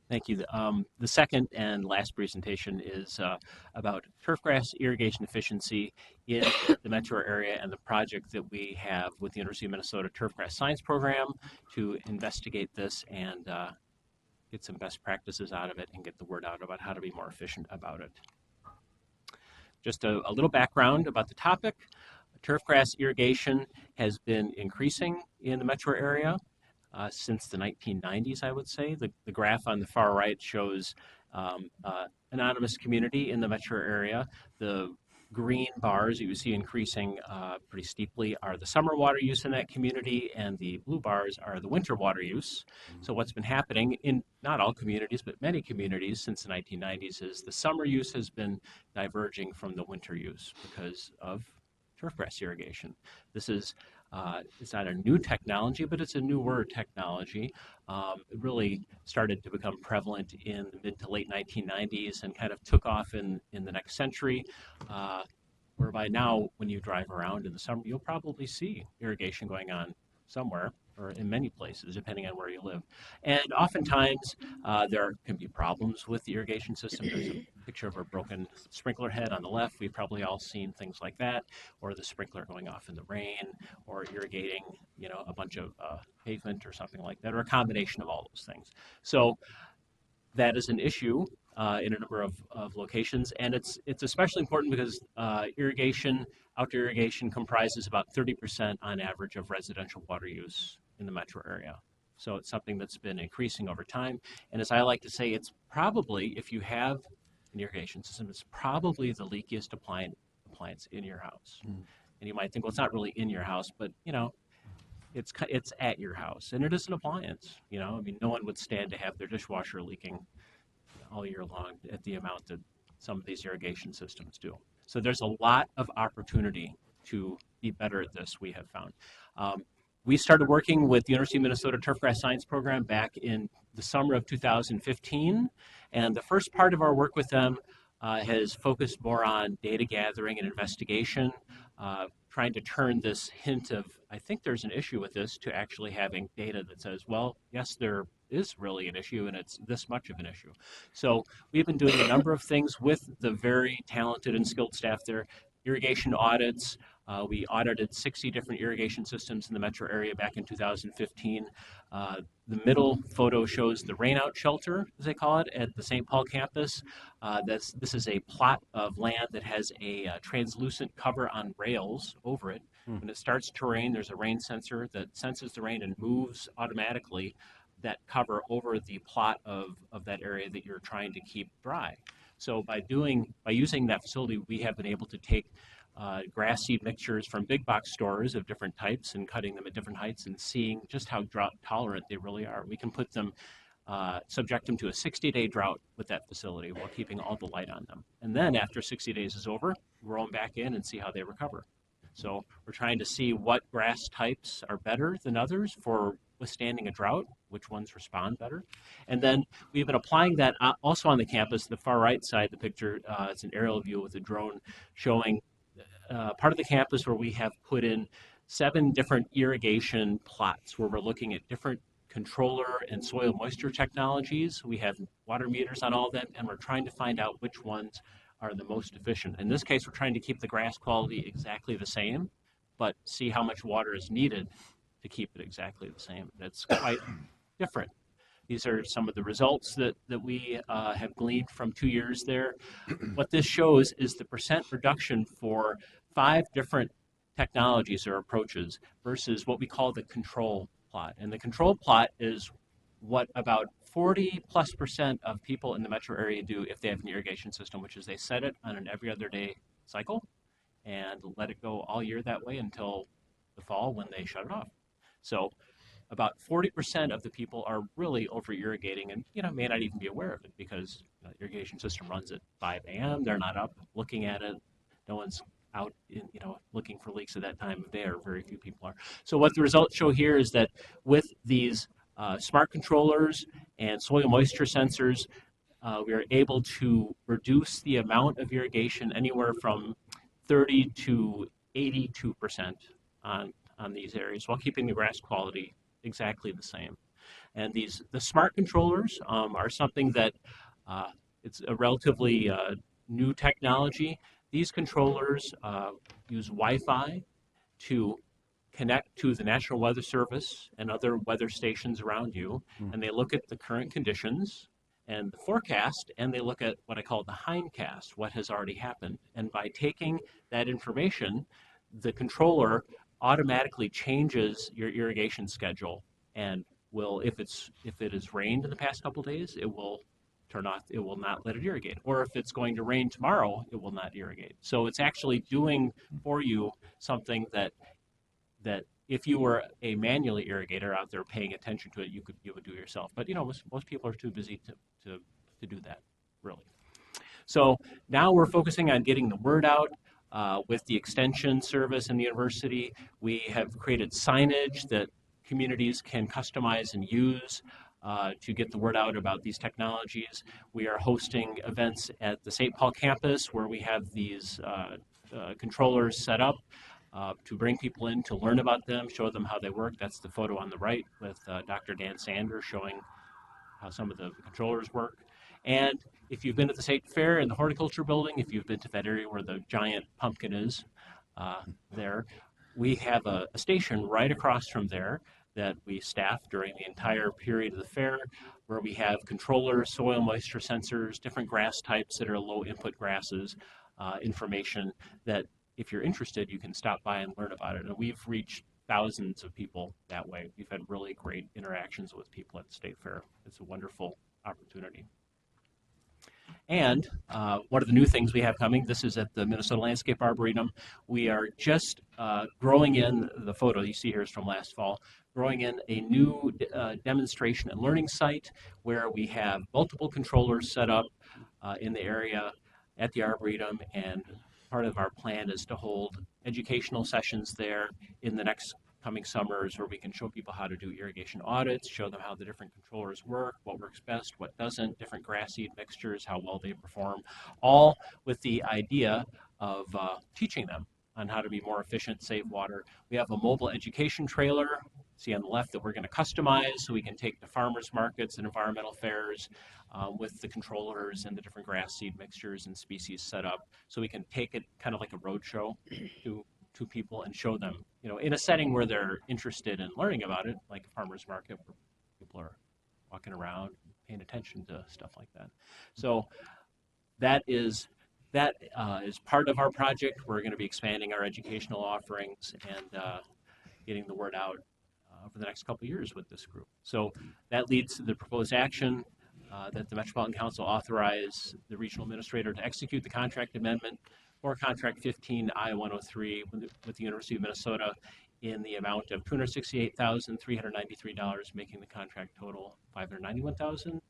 Thank you. The second and last presentation is about turfgrass irrigation efficiency in the metro area and the project that we have with the University of Minnesota Turfgrass Science Program to investigate this and get some best practices out of it and get the word out about how to be more efficient about it. Just a little background about the topic. Turfgrass irrigation has been increasing in the metro area since the 1990s, I would say. The graph on the far right shows anonymous community in the metro area. The green bars you see increasing pretty steeply are the summer water use in that community, and the blue bars are the winter water use. So what's been happening in not all communities, but many communities since the 1990s is the summer use has been diverging from the winter use because of turfgrass irrigation. This is it's not a new technology, but it's a newer technology. It really started to become prevalent in the mid to late 1990s and kind of took off in the next century, whereby now when you drive around in the summer, you'll probably see irrigation going on somewhere or in many places, depending on where you live. And oftentimes there can be problems with the irrigation system. There's a picture of a broken sprinkler head on the left. We've probably all seen things like that, or the sprinkler going off in the rain, or irrigating, you know, a bunch of pavement or something like that, or a combination of all those things. So that is an issue in a number of locations. And it's especially important because outdoor irrigation comprises about 30% on average of residential water use in the metro area. So it's something that's been increasing over time. And as I like to say, it's probably, if you have an irrigation system, it's probably the leakiest appliance in your house. And you might think, well, it's not really in your house, but it's at your house, and it is an appliance. I mean, no one would stand to have their dishwasher leaking all year long at the amount that some of these irrigation systems do. So there's a lot of opportunity to be better at this, we have found. We started working with the University of Minnesota Turfgrass Science Program back in the summer of 2015, and the first part of our work with them has focused more on data gathering and investigation, trying to turn this hint of, I think there's an issue with this, to actually having data that says, well, yes, there is really an issue, and it's this much of an issue. So we've been doing a number of things with the very talented and skilled staff there. Irrigation audits. We audited 60 different irrigation systems in the metro area back in 2015. The middle photo shows the rainout shelter, as they call it, at the St. Paul campus. This is a plot of land that has a translucent cover on rails over it. When it starts to rain, there's a rain sensor that senses the rain and moves automatically that cover over the plot of that area that you're trying to keep dry. So by using that facility, we have been able to take grass seed mixtures from big box stores of different types and cutting them at different heights and seeing just how drought tolerant they really are. We can subject them to a 60-day drought with that facility while keeping all the light on them. And then after 60 days is over, roll them back in and see how they recover. So we're trying to see what grass types are better than others for withstanding a drought, which ones respond better. And then we've been applying that also on the campus. The far right side of the picture, it's an aerial view with a drone showing part of the campus where we have put in 7 different irrigation plots where we're looking at different controller and soil moisture technologies. We have water meters on all of them, and we're trying to find out which ones are the most efficient. In this case, we're trying to keep the grass quality exactly the same, but see how much water is needed to keep it exactly the same. It's quite different. These are some of the results that we have gleaned from 2 years there. What this shows is the percent reduction for 5 different technologies or approaches versus what we call the control plot. And the control plot is what about 40+% of people in the metro area do if they have an irrigation system, which is they set it on an every other day cycle and let it go all year that way until the fall when they shut it off. So about 40% of the people are really over irrigating and may not even be aware of it because the irrigation system runs at 5 a.m. They're not up looking at it. No one's out looking for leaks at that time of day, or very few people are. So what the results show here is that with these smart controllers and soil moisture sensors, we are able to reduce the amount of irrigation anywhere from 30 to 82% on these areas while keeping the grass quality exactly the same. And the smart controllers are something that it's a relatively new technology. These controllers use Wi-Fi to connect to the National Weather Service and other weather stations around you, and they look at the current conditions and the forecast, and they look at what I call the hindcast, what has already happened. And by taking that information, the controller automatically changes your irrigation schedule and will, if it has rained in the past couple of days, it will turn off, it will not let it irrigate. Or if it's going to rain tomorrow, it will not irrigate. So it's actually doing for you something that if you were a manually irrigator out there paying attention to it, you would do yourself. But most people are too busy to do that, really. So now we're focusing on getting the word out. With the extension service in the university, we have created signage that communities can customize and use to get the word out about these technologies. We are hosting events at the St. Paul campus where we have these controllers set up to bring people in to learn about them, show them how they work. That's the photo on the right with Dr. Dan Sanders showing how some of the controllers work. And if you've been at the State Fair in the horticulture building, if you've been to that area where the giant pumpkin is there, we have a station right across from there that we staff during the entire period of the fair, where we have controllers, soil moisture sensors, different grass types that are low input grasses, information that if you're interested, you can stop by and learn about it. And we've reached thousands of people that way. We've had really great interactions with people at the State Fair. It's a wonderful opportunity. And one of the new things we have coming, this is at the Minnesota Landscape Arboretum. We are just growing in, the photo you see here is from last fall, growing in a new demonstration and learning site where we have multiple controllers set up in the area at the Arboretum, and part of our plan is to hold educational sessions there in the next coming summers where we can show people how to do irrigation audits, show them how the different controllers work, what works best, what doesn't, different grass seed mixtures, how well they perform, all with the idea of teaching them on how to be more efficient, save water. We have a mobile education trailer, see on the left, that we're going to customize so we can take to farmers markets and environmental fairs with the controllers and the different grass seed mixtures and species set up, so we can take it kind of like a road show to people and show them, you know, in a setting where they're interested in learning about it, like a farmer's market where people are walking around, paying attention to stuff like that. So that is part of our project. We're going to be expanding our educational offerings and getting the word out over the next couple of years with this group. So that leads to the proposed action that the Metropolitan Council authorize the regional administrator to execute the contract amendment for Contract 15 I-103 with the University of Minnesota in the amount of $268,393, making the contract total $591,205.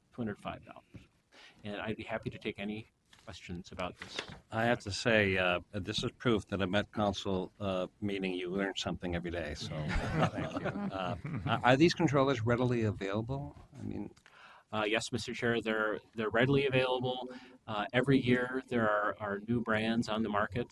And I'd be happy to take any questions about this. I have to say, this is proof that at Met Council meeting you learn something every day, so thank you. Are these controllers readily available? I mean, yes, Mr. Chair, they're readily available. Every year there are new brands on the market.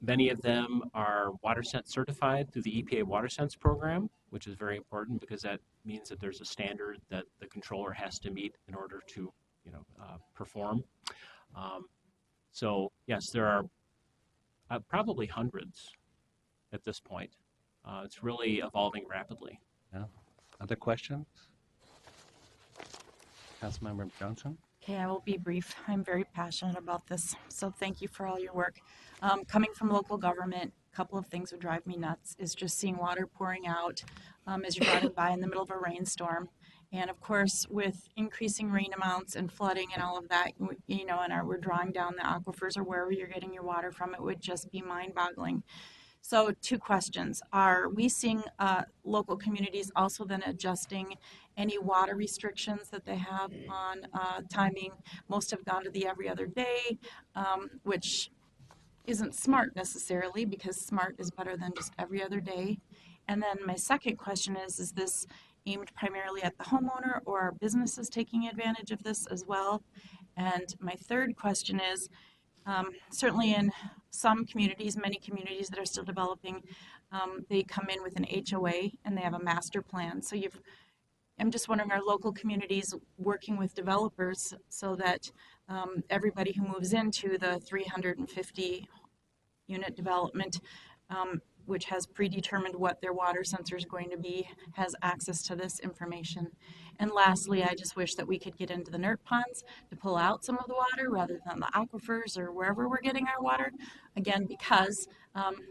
Many of them are WaterSense certified through the EPA WaterSense program, which is very important because that means that there's a standard that the controller has to meet in order to, perform. So yes, there are probably hundreds at this point. It's really evolving rapidly. yeah. Other questions? Councilmember Johnson? Okay, I will be brief. I'm very passionate about this, so thank you for all your work. Coming from local government, a couple of things would drive me nuts is just seeing water pouring out as you're driving by in the middle of a rainstorm. And of course, with increasing rain amounts and flooding and all of that, and we're drawing down the aquifers or wherever you're getting your water from, it would just be mind-boggling. So 2 questions. Are we seeing local communities also then adjusting any water restrictions that they have on timing? Most have gone to the every other day, which isn't smart necessarily, because smart is better than just every other day. And then my second question is this aimed primarily at the homeowner, or are businesses taking advantage of this as well? And my third question is, certainly in some communities, many communities that are still developing, they come in with an HOA and they have a master plan. So I'm just wondering, are local communities working with developers so that everybody who moves into the 350 unit development, which has predetermined what their water sensor is going to be, has access to this information? And lastly, I just wish that we could get into the NERT ponds to pull out some of the water rather than the aquifers or wherever we're getting our water. Again, because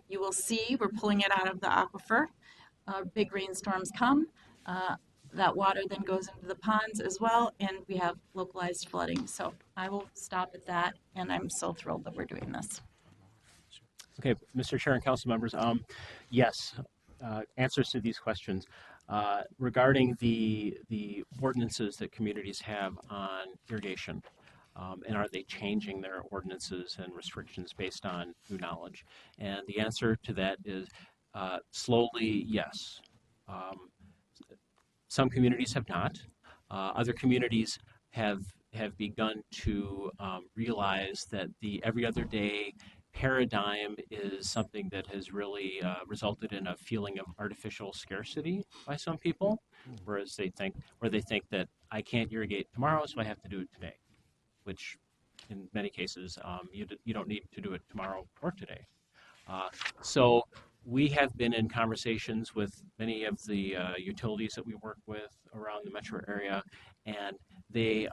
you will see we're pulling it out of the aquifer. Big rainstorms come. That water then goes into the ponds as well, and we have localized flooding. So I will stop at that, and I'm so thrilled that we're doing this. Okay, Mr. Chair and council members, yes, answers to these questions. Regarding the ordinances that communities have on irrigation, and are they changing their ordinances and restrictions based on new knowledge? And the answer to that is slowly, yes. Some communities have not. Other communities have begun to realize that the every other day paradigm is something that has really resulted in a feeling of artificial scarcity by some people, whereas they think that I can't irrigate tomorrow, so I have to do it today, which in many cases you don't need to do it tomorrow or today. So we have been in conversations with many of the utilities that we work with around the metro area, and they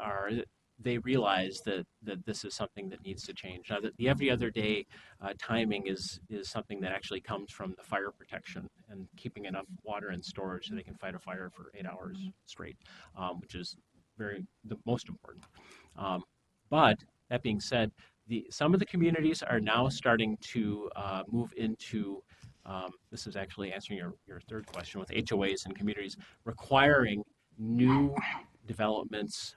realize that this is something that needs to change. Now, the every other day timing is something that actually comes from the fire protection and keeping enough water in storage so they can fight a fire for 8 hours straight, which is the most important. But that being said, some of the communities are now starting to move into, this is actually answering your third question with HOAs and communities requiring new developments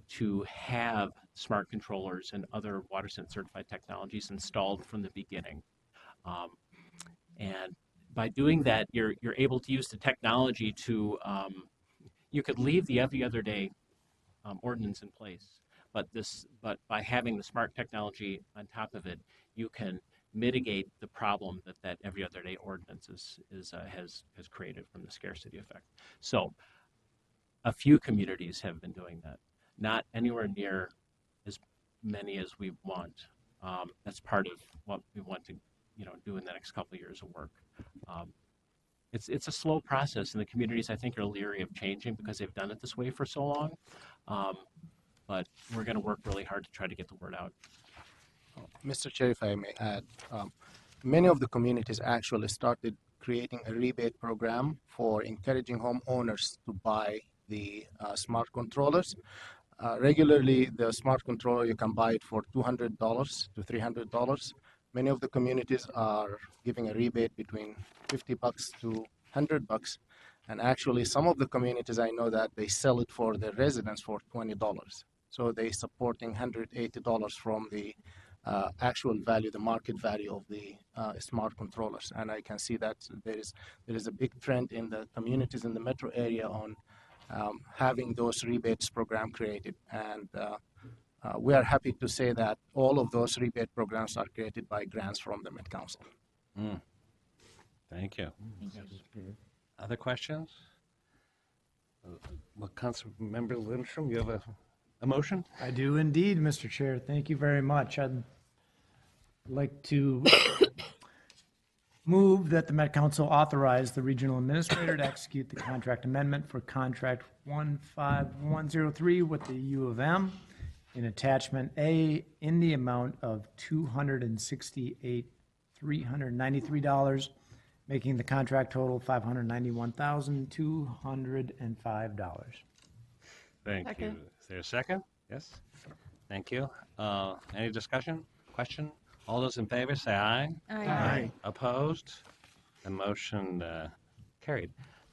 to have smart controllers and other WaterSense certified technologies installed from the beginning. And by doing that, you're able to use the technology to, you could leave the every other day ordinance in place, but by having the smart technology on top of it, you can mitigate the problem that every other day ordinance has created from the scarcity effect. So a few communities have been doing that, not anywhere near as many as we want. That's part of what we want to do in the next couple of years of work. It's a slow process, and the communities, I think, are leery of changing because they've done it this way for so long. But we're going to work really hard to try to get the word out. Mr. Chair, if I may add, many of the communities actually started creating a rebate program for encouraging homeowners to buy the smart controllers. Regularly, the smart controller, you can buy it for $200 to $300. Many of the communities are giving a rebate between $50 to $100. And actually, some of the communities, I know that they sell it for their residents for $20. So they're supporting $180 from the actual value, the market value of the smart controllers. And I can see that there is a big trend in the communities in the metro area on having those rebates program created. And we are happy to say that all of those rebate programs are created by grants from the Met Council. Thank you. Other questions? Well, Council Member Lindstrom, you have a motion? I do indeed, Mr. Chair. Thank you very much. I'd like to move that the Met Council authorize the regional administrator to execute the contract amendment for contract 15103 with the U of M in attachment A in the amount of $268,393, making the contract total $591,205. Thank you. Is there a second? Yes. Thank you. Any discussion? Question? All those in favor say aye. Aye. Opposed? The motion carried.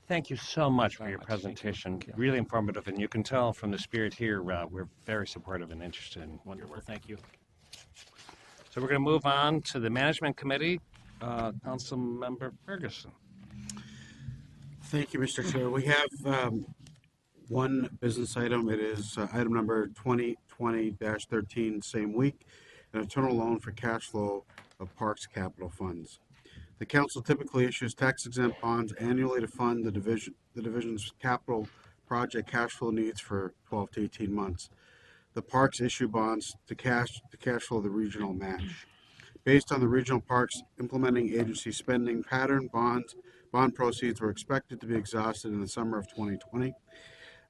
Thank you so much for your presentation. Really informative, and you can tell from the spirit here, we're very supportive and interested in your Wonderful. work. Thank you. So we're going to move on to the Management Committee. Council Member Ferguson. Thank you, Mr. Chair. We have one business item. It is item number 2020-13, same week, an internal loan for cash flow of Parks Capital Funds. The council typically issues tax-exempt bonds annually to fund the division's capital project cash flow needs for 12 to 18 months. The parks issue bonds to cash flow the regional match. Based on the regional parks implementing agency spending pattern, bond proceeds were expected to be exhausted in the summer of 2020.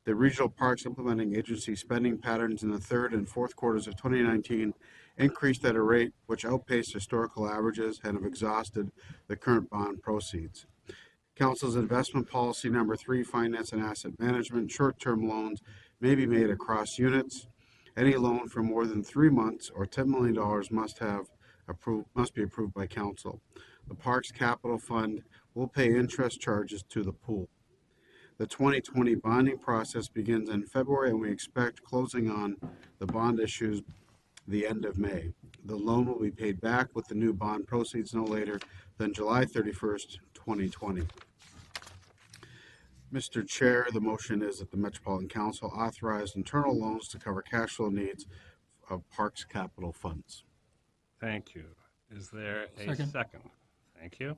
The regional parks implementing agency spending patterns in the third and fourth quarters of 2019 increased at a rate which outpaced historical averages and have exhausted the current bond proceeds. Council's investment policy number 3, finance and asset management, short-term loans may be made across units. Any loan for more than 3 months or $10 million must be approved by council. The Parks Capital Fund will pay interest charges to the pool. The 2020 bonding process begins in February, and we expect closing on the bond issues the end of May. The loan will be paid back with the new bond proceeds no later than July 31st, 2020. Mr. Chair, the motion is that the Metropolitan Council authorize internal loans to cover cash flow needs of Parks Capital Funds. Thank you. Is there a second? Thank you.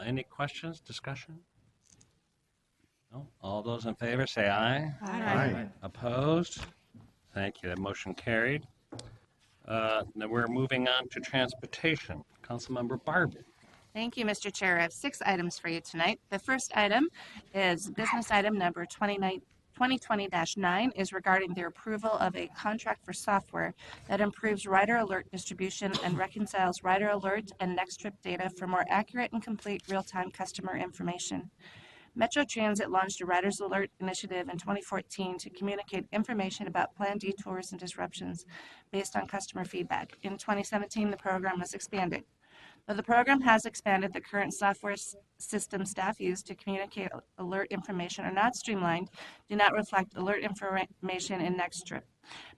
Any questions, discussion? No? All those in favor say aye. Aye. Opposed? Thank you. That motion carried. Now we're moving on to transportation. Councilmember Barbie. Thank you, Mr. Chair. I have 6 items for you tonight. The first item is business item number 2020-9 is regarding the approval of a contract for software that improves rider alert distribution and reconciles rider alert and next trip data for more accurate and complete real-time customer information. Metro Transit launched a Riders Alert initiative in 2014 to communicate information about planned detours and disruptions based on customer feedback. In 2017, the program was expanded. Though the program has expanded, the current software system staff use to communicate alert information are not streamlined, do not reflect alert information in NextTrip,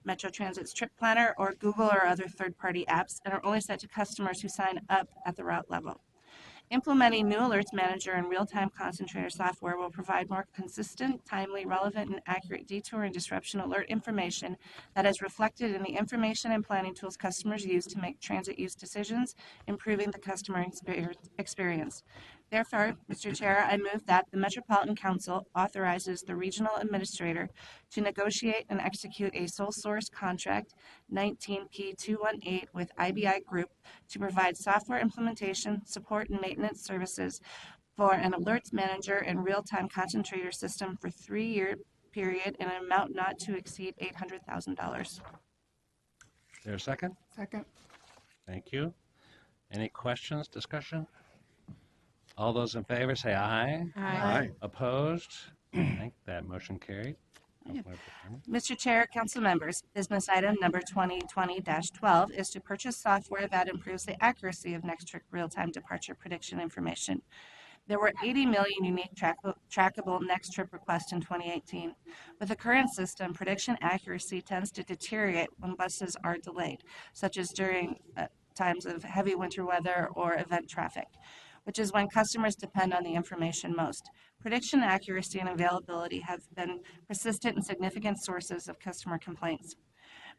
Metro Transit's Trip Planner, or Google or other third-party apps, and are only sent to customers who sign up at the route level. Implementing new Alerts Manager and real-time concentrator software will provide more consistent, timely, relevant, and accurate detour and disruption alert information that is reflected in the information and planning tools customers use to make transit use decisions, improving the customer experience. Therefore, Mr. Chair, I move that the Metropolitan Council authorizes the regional administrator to negotiate and execute a sole source contract 19P218 with IBI Group to provide software implementation, support, and maintenance services for an alerts manager and real-time concentrator system for 3-year period in an amount not to exceed $800,000. Is there a second? Second. Thank you. Any questions, discussion? All those in favor say aye. Aye. Opposed? I think that motion carried. Mr. Chair, council members, business item number 2020-12 is to purchase software that improves the accuracy of NextTrip real-time departure prediction information. There were 80 million unique trackable NextTrip requests in 2018. With the current system, prediction accuracy tends to deteriorate when buses are delayed, such as during times of heavy winter weather or event traffic, which is when customers depend on the information most. Prediction accuracy and availability have been persistent and significant sources of customer complaints.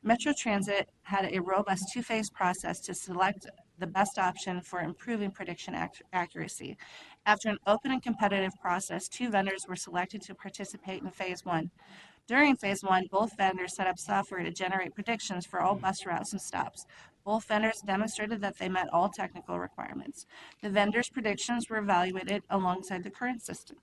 Metro Transit had a robust 2-phase process to select the best option for improving prediction accuracy. After an open and competitive process, 2 vendors were selected to participate in Phase 1. During Phase 1, both vendors set up software to generate predictions for all bus routes and stops. Both vendors demonstrated that they met all technical requirements. The vendors' predictions were evaluated alongside the current system.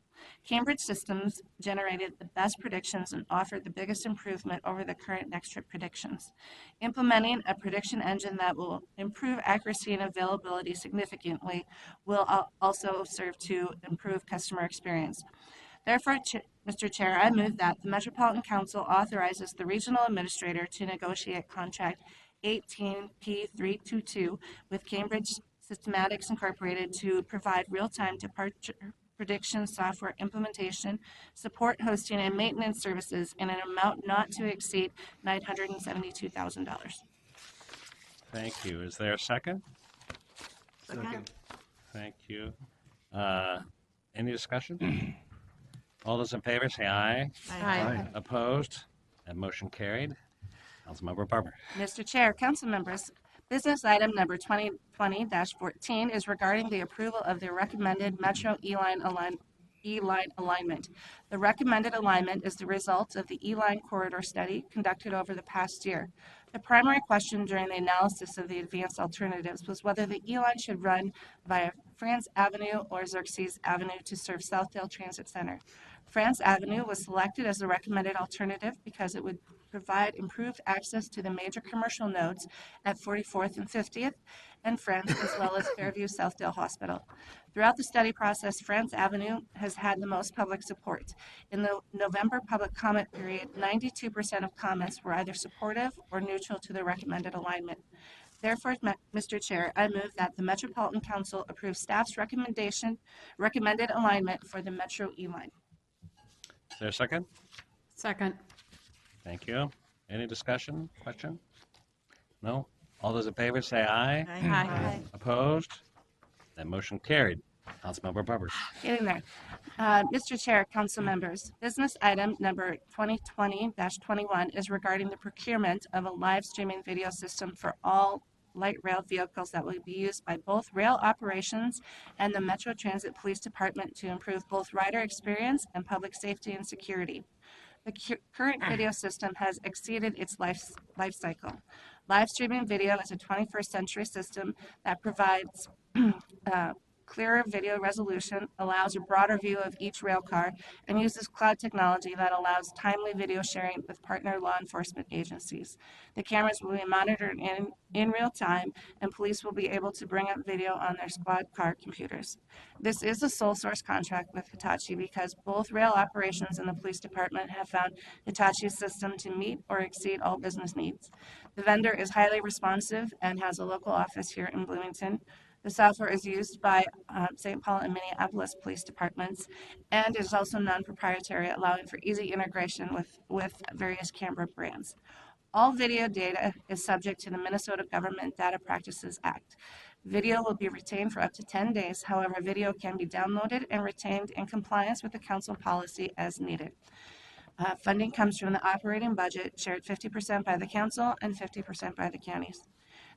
Cambridge Systems generated the best predictions and offered the biggest improvement over the current NextTrip predictions. Implementing a prediction engine that will improve accuracy and availability significantly will also serve to improve customer experience. Therefore, Mr. Chair, I move that the Metropolitan Council authorizes the regional administrator to negotiate contract 18P322 with Cambridge Systematics Incorporated to provide real-time departure prediction software implementation, support, hosting, and maintenance services in an amount not to exceed $972,000. Thank you. Is there a second? Second. Thank you. Any discussion? All those in favor say aye. Aye. Opposed? That motion carried. Councilmember Barber. Mr. Chair, council members, business item number 2020-14 is regarding the approval of the recommended Metro E-Line alignment. The recommended alignment is the result of the E-Line corridor study conducted over the past year. The primary question during the analysis of the advanced alternatives was whether the E-Line should run via France Avenue or Xerxes Avenue to serve Southdale Transit Center. France Avenue was selected as the recommended alternative because it would provide improved access to the major commercial nodes at 44th and 50th and France, as well as Fairview Southdale Hospital. Throughout the study process, France Avenue has had the most public support. In the November public comment period, 92% of comments were either supportive or neutral to the recommended alignment. Therefore, Mr. Chair, I move that the Metropolitan Council approve staff's recommended alignment for the Metro E-Line. Is there a second? Second. Thank you. Any discussion, question? No? All those in favor say aye. Aye. Opposed? That motion carried. Councilmember Barber. Getting there. Mr. Chair, council members, business item number 2020-21 is regarding the procurement of a live streaming video system for all light rail vehicles that will be used by both rail operations and the Metro Transit Police Department to improve both rider experience and public safety and security. The current video system has exceeded its life cycle. Live streaming video is a 21st century system that provides clearer video resolution, allows a broader view of each rail car, and uses cloud technology that allows timely video sharing with partner law enforcement agencies. The cameras will be monitored in real time, and police will be able to bring up video on their squad car computers. This is a sole source contract with Hitachi because both rail operations and the police department have found Hitachi's system to meet or exceed all business needs. The vendor is highly responsive and has a local office here in Bloomington. The software is used by St. Paul and Minneapolis police departments and is also non-proprietary, allowing for easy integration with various camera brands. All video data is subject to the Minnesota Government Data Practices Act. Video will be retained for up to 10 days. However, video can be downloaded and retained in compliance with the council policy as needed. Funding comes from the operating budget, shared 50% by the council and 50% by the counties.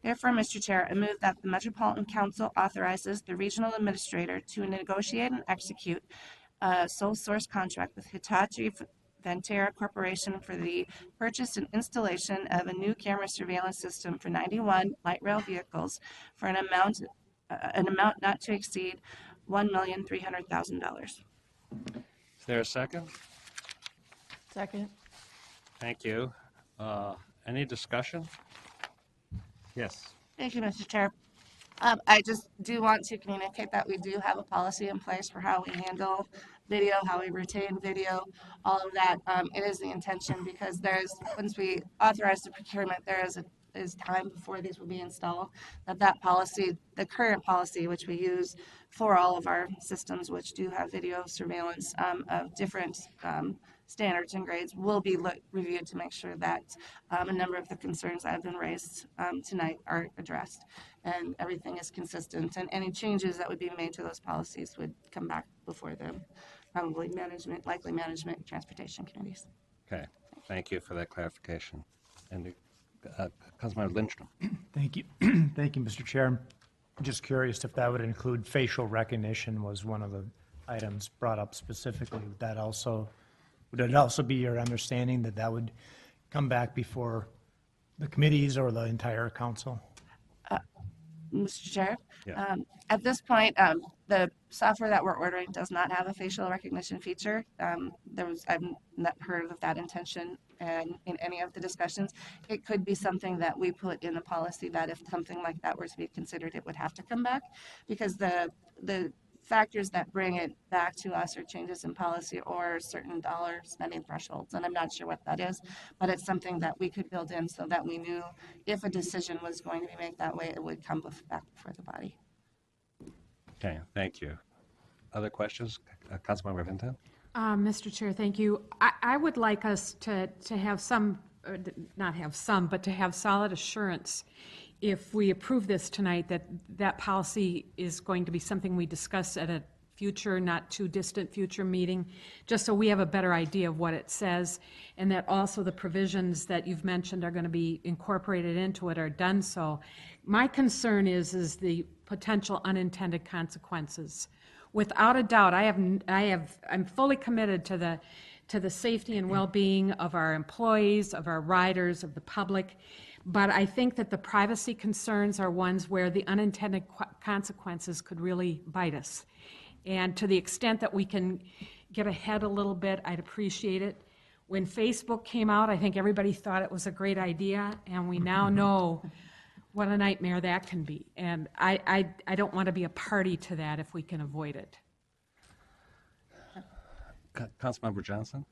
Therefore, Mr. Chair, I move that the Metropolitan Council authorizes the regional administrator to negotiate and execute a sole source contract with Hitachi Vantara Corporation for the purchase and installation of a new camera surveillance system for 91 light rail vehicles for an amount not to exceed $1,300,000. Is there a second? Second. Thank you. Any discussion? Yes. Thank you, Mr. Chair. I just do want to communicate that we do have a policy in place for how we handle video, how we retain video, all of that. It is the intention because once we authorize the procurement, there is time before these will be installed, that policy, the current policy, which we use for all of our systems, which do have video surveillance of different standards and grades, will be reviewed to make sure that a number of the concerns that have been raised tonight are addressed and everything is consistent, and any changes that would be made to those policies would come back before them, probably likely management and transportation committees. Okay. Thank you for that clarification. And Councilmember Lindstrom. Thank you. Thank you, Mr. Chair. I'm just curious if that would include facial recognition was one of the items brought up specifically. Would it also be your understanding that that would come back before the committees or the entire council? Mr. Chair, Yeah. At this point, the software that we're ordering does not have a facial recognition feature. I've not heard of that intention and in any of the discussions. It could be something that we put in the policy that if something like that were to be considered, it would have to come back because the factors that bring it back to us are changes in policy or certain dollar spending thresholds, and I'm not sure what that is, but it's something that we could build in so that we knew if a decision was going to be made that way, it would come back before the body. Okay, thank you. Other questions? Councilmember Vinton? Mr. Chair, thank you. I would like us to have some, not have some, but to have solid assurance if we approve this tonight that that policy is going to be something we discuss at a future, not too distant future meeting, just so we have a better idea of what it says, and that also the provisions that you've mentioned are going to be incorporated into it are done so. My concern is the potential unintended consequences. Without a doubt, I'm fully committed to the safety and well-being of our employees, of our riders, of the public. But I think that the privacy concerns are ones where the unintended consequences could really bite us. And to the extent that we can get ahead a little bit, I'd appreciate it. When Facebook came out, I think everybody thought it was a great idea, and we now know what a nightmare that can be. And I don't want to be a party to that if we can avoid it. Councilmember Johnson?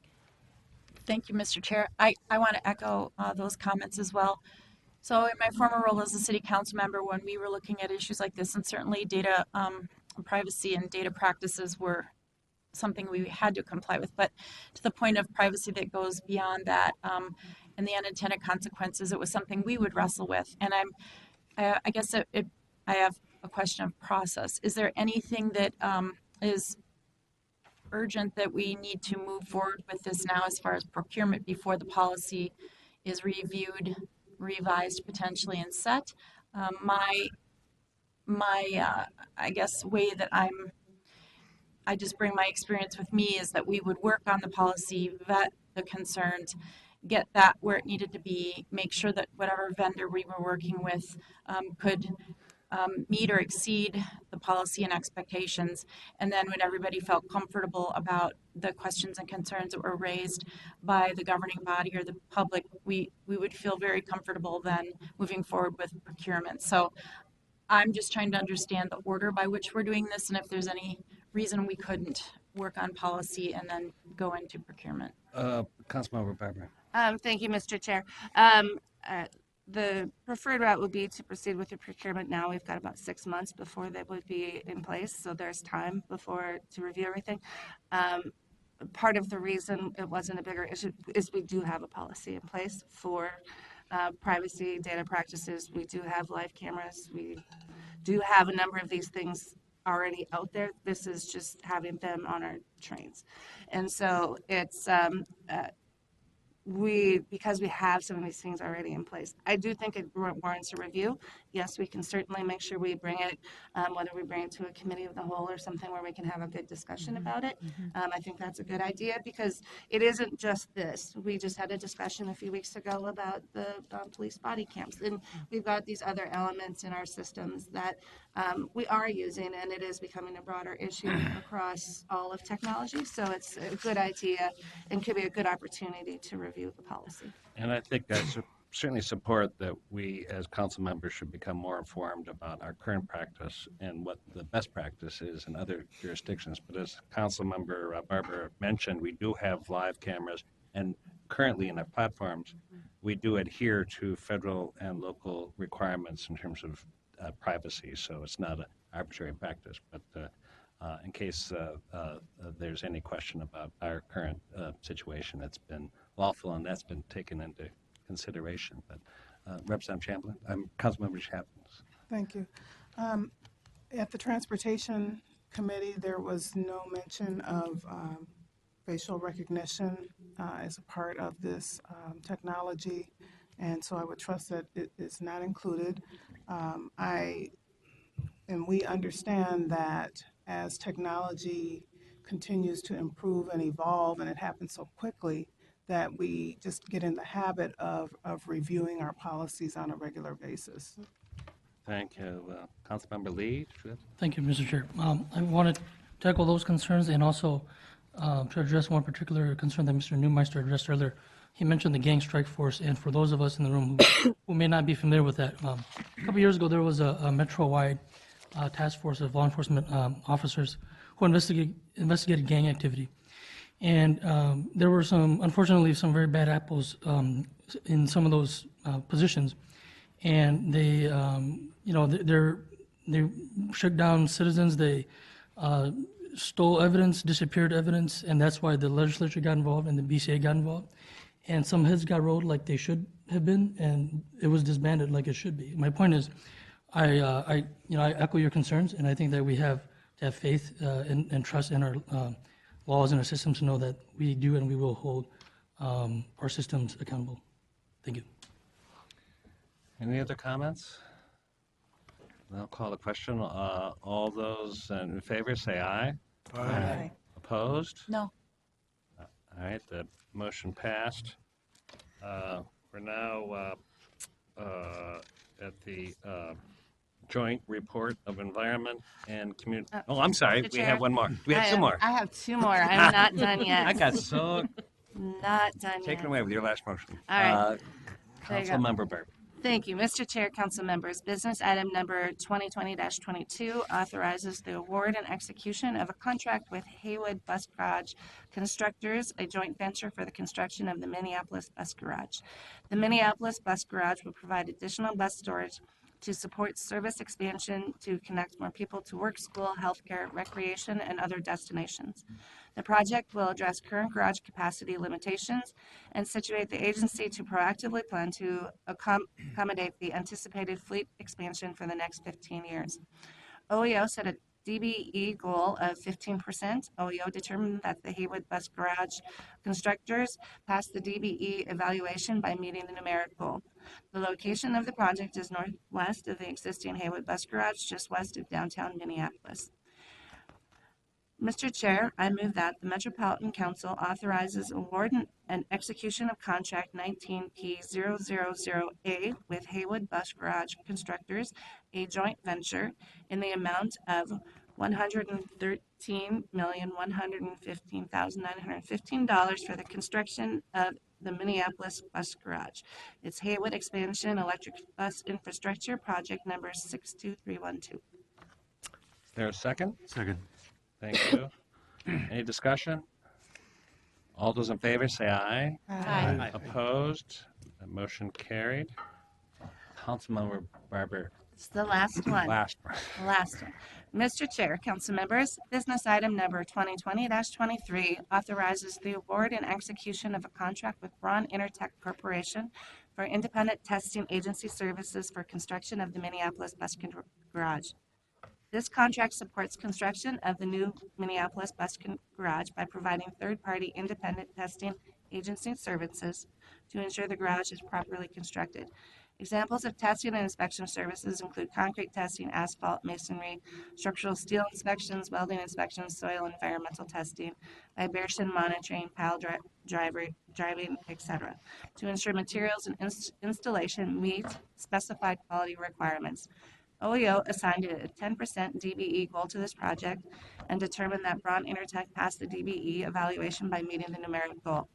Thank you, Mr. Chair. I want to echo those comments as well. So in my former role as a city council member, when we were looking at issues like this, and certainly data privacy and data practices were something we had to comply with, but to the point of privacy that goes beyond that and the unintended consequences, it was something we would wrestle with. And I guess I have a question of process. Is there anything that is urgent that we need to move forward with this now as far as procurement before the policy is reviewed, revised potentially, and set? I guess way that I just bring my experience with me is that we would work on the policy, vet the concerns, get that where it needed to be, make sure that whatever vendor we were working with could meet or exceed the policy and expectations. And then when everybody felt comfortable about the questions and concerns that were raised by the governing body or the public, we would feel very comfortable then moving forward with procurement. So I'm just trying to understand the order by which we're doing this and if there's any reason we couldn't work on policy and then go into procurement. Councilmember Barber. Thank you, Mr. Chair. The preferred route would be to proceed with the procurement now. We've got about 6 months before they would be in place, so there's time before to review everything. Part of the reason it wasn't a bigger issue is we do have a policy in place for privacy data practices. We do have live cameras. We do have a number of these things already out there. This is just having them on our trains. And so it's because we have some of these things already in place, I do think it warrants a review. Yes, we can certainly make sure we bring it, whether we bring it to a committee of the whole or something where we can have a good discussion about it. I think that's a good idea because it isn't just this. We just had a discussion a few weeks ago about the police body cams, and we've got these other elements in our systems that we are using, and it is becoming a broader issue across all of technology. So it's a good idea and could be a good opportunity to review the policy. And I think I certainly support that we as council members should become more informed about our current practice and what the best practice is in other jurisdictions. But as council member Barber mentioned, we do have live cameras, and currently in our platforms, we do adhere to federal and local requirements in terms of privacy. So it's not an arbitrary practice. But in case there's any question about our current situation, it's been lawful, and that's been taken into consideration. But Representative Chamberlain, Councilmember Chapman. Thank you. At the Transportation Committee, there was no mention of facial recognition as a part of this technology, and so I would trust that it is not included. And we understand that as technology continues to improve and evolve, and it happens so quickly, that we just get in the habit of reviewing our policies on a regular basis. Thank you. Councilmember Lee? Thank you, Mr. Chair. I wanted to echo those concerns and also to address one particular concern that Mr. Neumeister addressed earlier. He mentioned the gang strike force, and for those of us in the room who may not be familiar with that, a couple years ago there was a metro-wide task force of law enforcement officers who investigated gang activity. And there were unfortunately, some very bad apples in some of those positions. And they, they shook down citizens. They stole evidence, disappeared evidence, and that's why the legislature got involved and the BCA got involved. And some heads got rolled like they should have been, and it was disbanded like it should be. My point is, I echo your concerns, and I think that we have to have faith and trust in our laws and our systems to know that we do and we will hold our systems accountable. Thank you. Any other comments? I'll call the question. All those in favor say aye. Aye. Opposed? No. All right, the motion passed. We're now at the joint report of environment and community. Oh, I'm sorry. Mr. We Chair, have one more. We have two more. I have two more. I'm not done yet. I got so Not done yet. taken away with your last motion. All right. There you go. Councilmember Burke. Thank you, Mr. Chair, council members. Business item number 2020-22 authorizes the award and execution of a contract with Haywood Bus Garage Constructors, a joint venture for the construction of the Minneapolis Bus Garage. The Minneapolis Bus Garage will provide additional bus storage to support service expansion to connect more people to work, school, healthcare, recreation, and other destinations. The project will address current garage capacity limitations and situate the agency to proactively plan to accommodate the anticipated fleet expansion for the next 15 years. OEO set a DBE goal of 15%. OEO determined that the Haywood Bus Garage Constructors passed the DBE evaluation by meeting the numeric goal. The location of the project is northwest of the existing Haywood Bus Garage, just west of downtown Minneapolis. Mr. Chair, I move that the Metropolitan Council authorizes award and execution of contract 19P000A with Haywood Bus Garage Constructors, a joint venture, in the amount of $113,115,915 for the construction of the Minneapolis Bus Garage. It's Haywood Expansion Electric Bus Infrastructure Project number 62312. Is there a second? Second. Thank you. Any discussion? All those in favor say aye. Aye. Opposed? The motion carried. Councilmember Barber, It's the last one. last one. The last one. Mr. Chair, council members, business item number 2020-23 authorizes the award and execution of a contract with Braun Intertech Corporation for independent testing agency services for construction of the Minneapolis Bus Garage. This contract supports construction of the new Minneapolis Bus Garage by providing third-party independent testing agency services to ensure the garage is properly constructed. Examples of testing and inspection services include concrete testing, asphalt, masonry, structural steel inspections, welding inspections, soil and environmental testing, vibration monitoring, pile driving, etc., to ensure materials and installation meet specified quality requirements. OEO assigned a 10% DBE goal to this project and determined that Braun Intertech passed the DBE evaluation by meeting the numeric goal.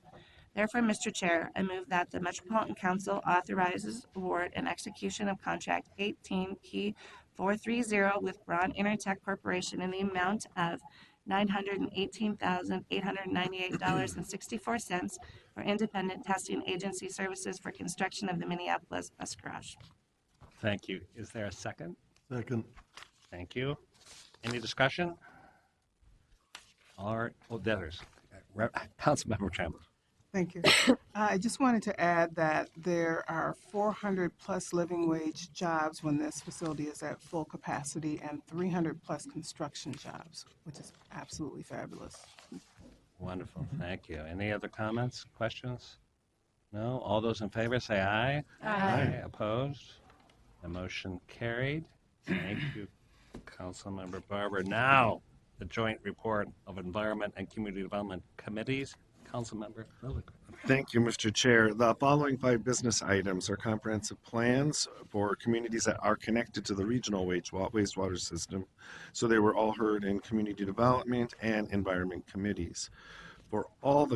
Therefore, Mr. Chair, I move that the Metropolitan Council authorizes award and execution of contract 18P430 with Braun Intertech Corporation in the amount of $918,898.64 for independent testing agency services for construction of the Minneapolis Bus Garage. Thank you. Is there a second? Second. Thank you. Any discussion? All right. Well, debtors. Councilmember Chambliss. Thank you. I just wanted to add that there are 400 plus living wage jobs when this facility is at full capacity and 300 plus construction jobs, which is absolutely fabulous. Wonderful. Thank you. Any other comments, questions? No? All those in favor say aye. Aye. Opposed? The motion carried. Thank you, Councilmember Barber. Now, the joint report of Environment and Community Development Committees. Councilmember Milligan. Thank you, Mr. Chair. The following 5 business items are comprehensive plans for communities that are connected to the regional wastewater system. So they were all heard in community development and environment committees. For all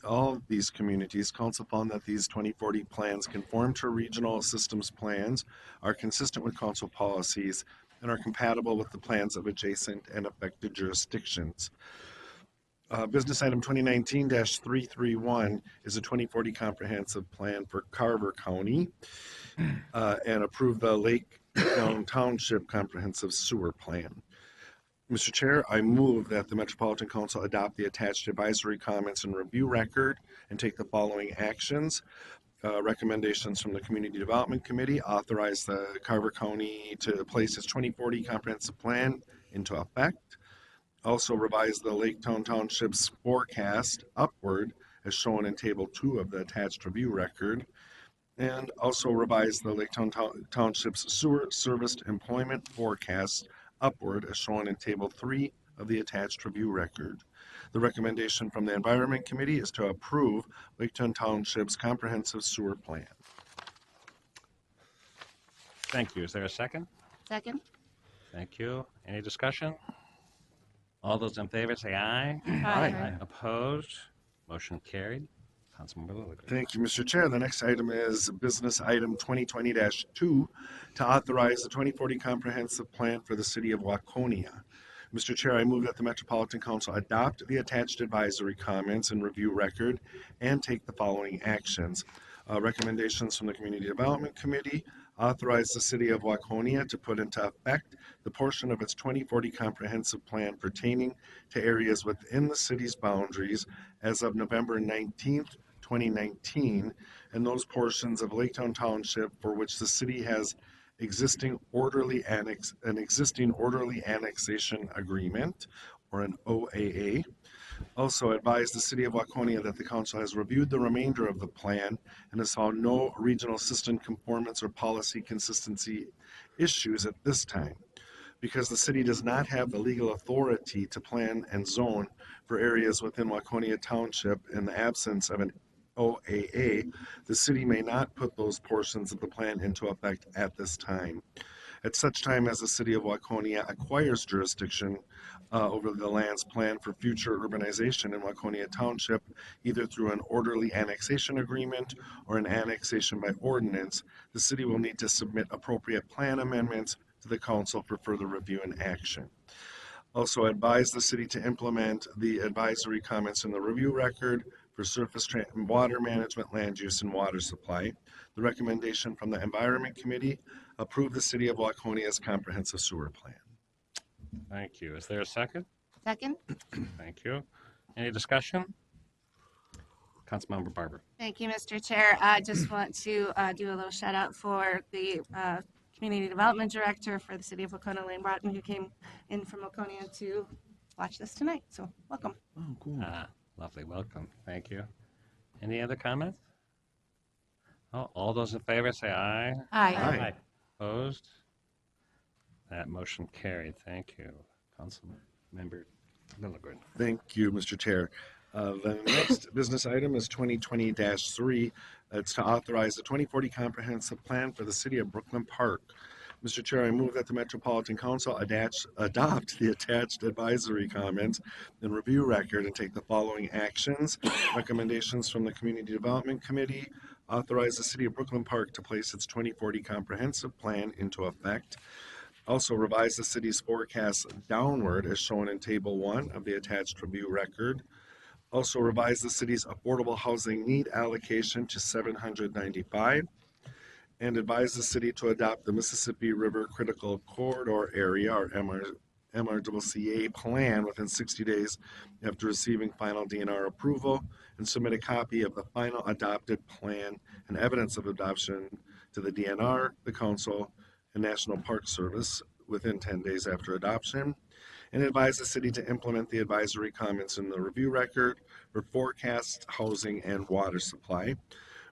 of these communities, Council found that these 2040 plans conform to regional systems plans, are consistent with Council policies, and are compatible with the plans of adjacent and affected jurisdictions. Business item 2019-331 is a 2040 comprehensive plan for Carver County and approve the Lake Township Comprehensive Sewer Plan. Mr. Chair, I move that the Metropolitan Council adopt the attached advisory comments and review record and take the following actions. Recommendations from the Community Development Committee: authorize the Carver County to place its 2040 comprehensive plan into effect. Also revise the Lake Township's forecast upward as shown in Table 2 of the attached review record. And also revise the Lake Township's sewer serviced employment forecast upward as shown in Table 3 of the attached review record. The recommendation from the Environment Committee is to approve Lake Township's comprehensive sewer plan. Thank you. Is there a second? Second. Thank you. Any discussion? All those in favor say aye. Aye. Opposed? Motion carried. Councilmember Lilligren. Thank you, Mr. Chair. The next item is business item 2020-2 to authorize the 2040 comprehensive plan for the city of Waconia. Mr. Chair, I move that the Metropolitan Council adopt the attached advisory comments and review record and take the following actions. Recommendations from the Community Development Committee: authorize the city of Waconia to put into effect the portion of its 2040 comprehensive plan pertaining to areas within the city's boundaries as of November 19th, 2019, and those portions of Laketown Township for which the city has an existing orderly annexation agreement, or an OAA. Also advise the city of Waconia that the council has reviewed the remainder of the plan and has found no regional system conformance or policy consistency issues at this time. Because the city does not have the legal authority to plan and zone for areas within Waconia Township in the absence of an OAA, the city may not put those portions of the plan into effect at this time. At such time as the city of Waconia acquires jurisdiction over the lands planned for future urbanization in Waconia Township, either through an orderly annexation agreement or an annexation by ordinance, the city will need to submit appropriate plan amendments to the council for further review and action. Also advise the city to implement the advisory comments in the review record for surface water management, land use, and water supply. The recommendation from the Environment Committee: approve the City of Waconia's comprehensive sewer plan. Thank you. Is there a second? Second? Thank you. Any discussion? Councilmember Barber. Thank you, Mr. Chair. I just want to do a little shout out for the Community Development Director for the City of Waconia, Lane Broughton, who came in from Waconia to watch this tonight. So welcome. Oh, cool. Lovely. Welcome. Thank you. Any other comments? Oh, all those in favor say aye. Aye. Aye. Opposed? That motion carried. Thank you. Councilmember Milligren. Thank you, Mr. Chair. The next business item is 2020-3. It's to authorize the 2040 comprehensive plan for the city of Brooklyn Park. Mr. Chair, I move that the Metropolitan Council adopt the attached advisory comments and review record and take the following actions. Recommendations from the Community Development Committee: authorize the city of Brooklyn Park to place its 2040 comprehensive plan into effect. Also revise the city's forecast downward as shown in Table 1 of the attached review record. Also revise the city's affordable housing need allocation to 795, and advise the city to adopt the Mississippi River Critical Corridor Area, or MRCCA plan within 60 days after receiving final DNR approval, and submit a copy of the final adopted plan and evidence of adoption to the DNR, the council, and National Park Service within 10 days after adoption, and advise the city to implement the advisory comments in the review record for forecast, housing, and water supply.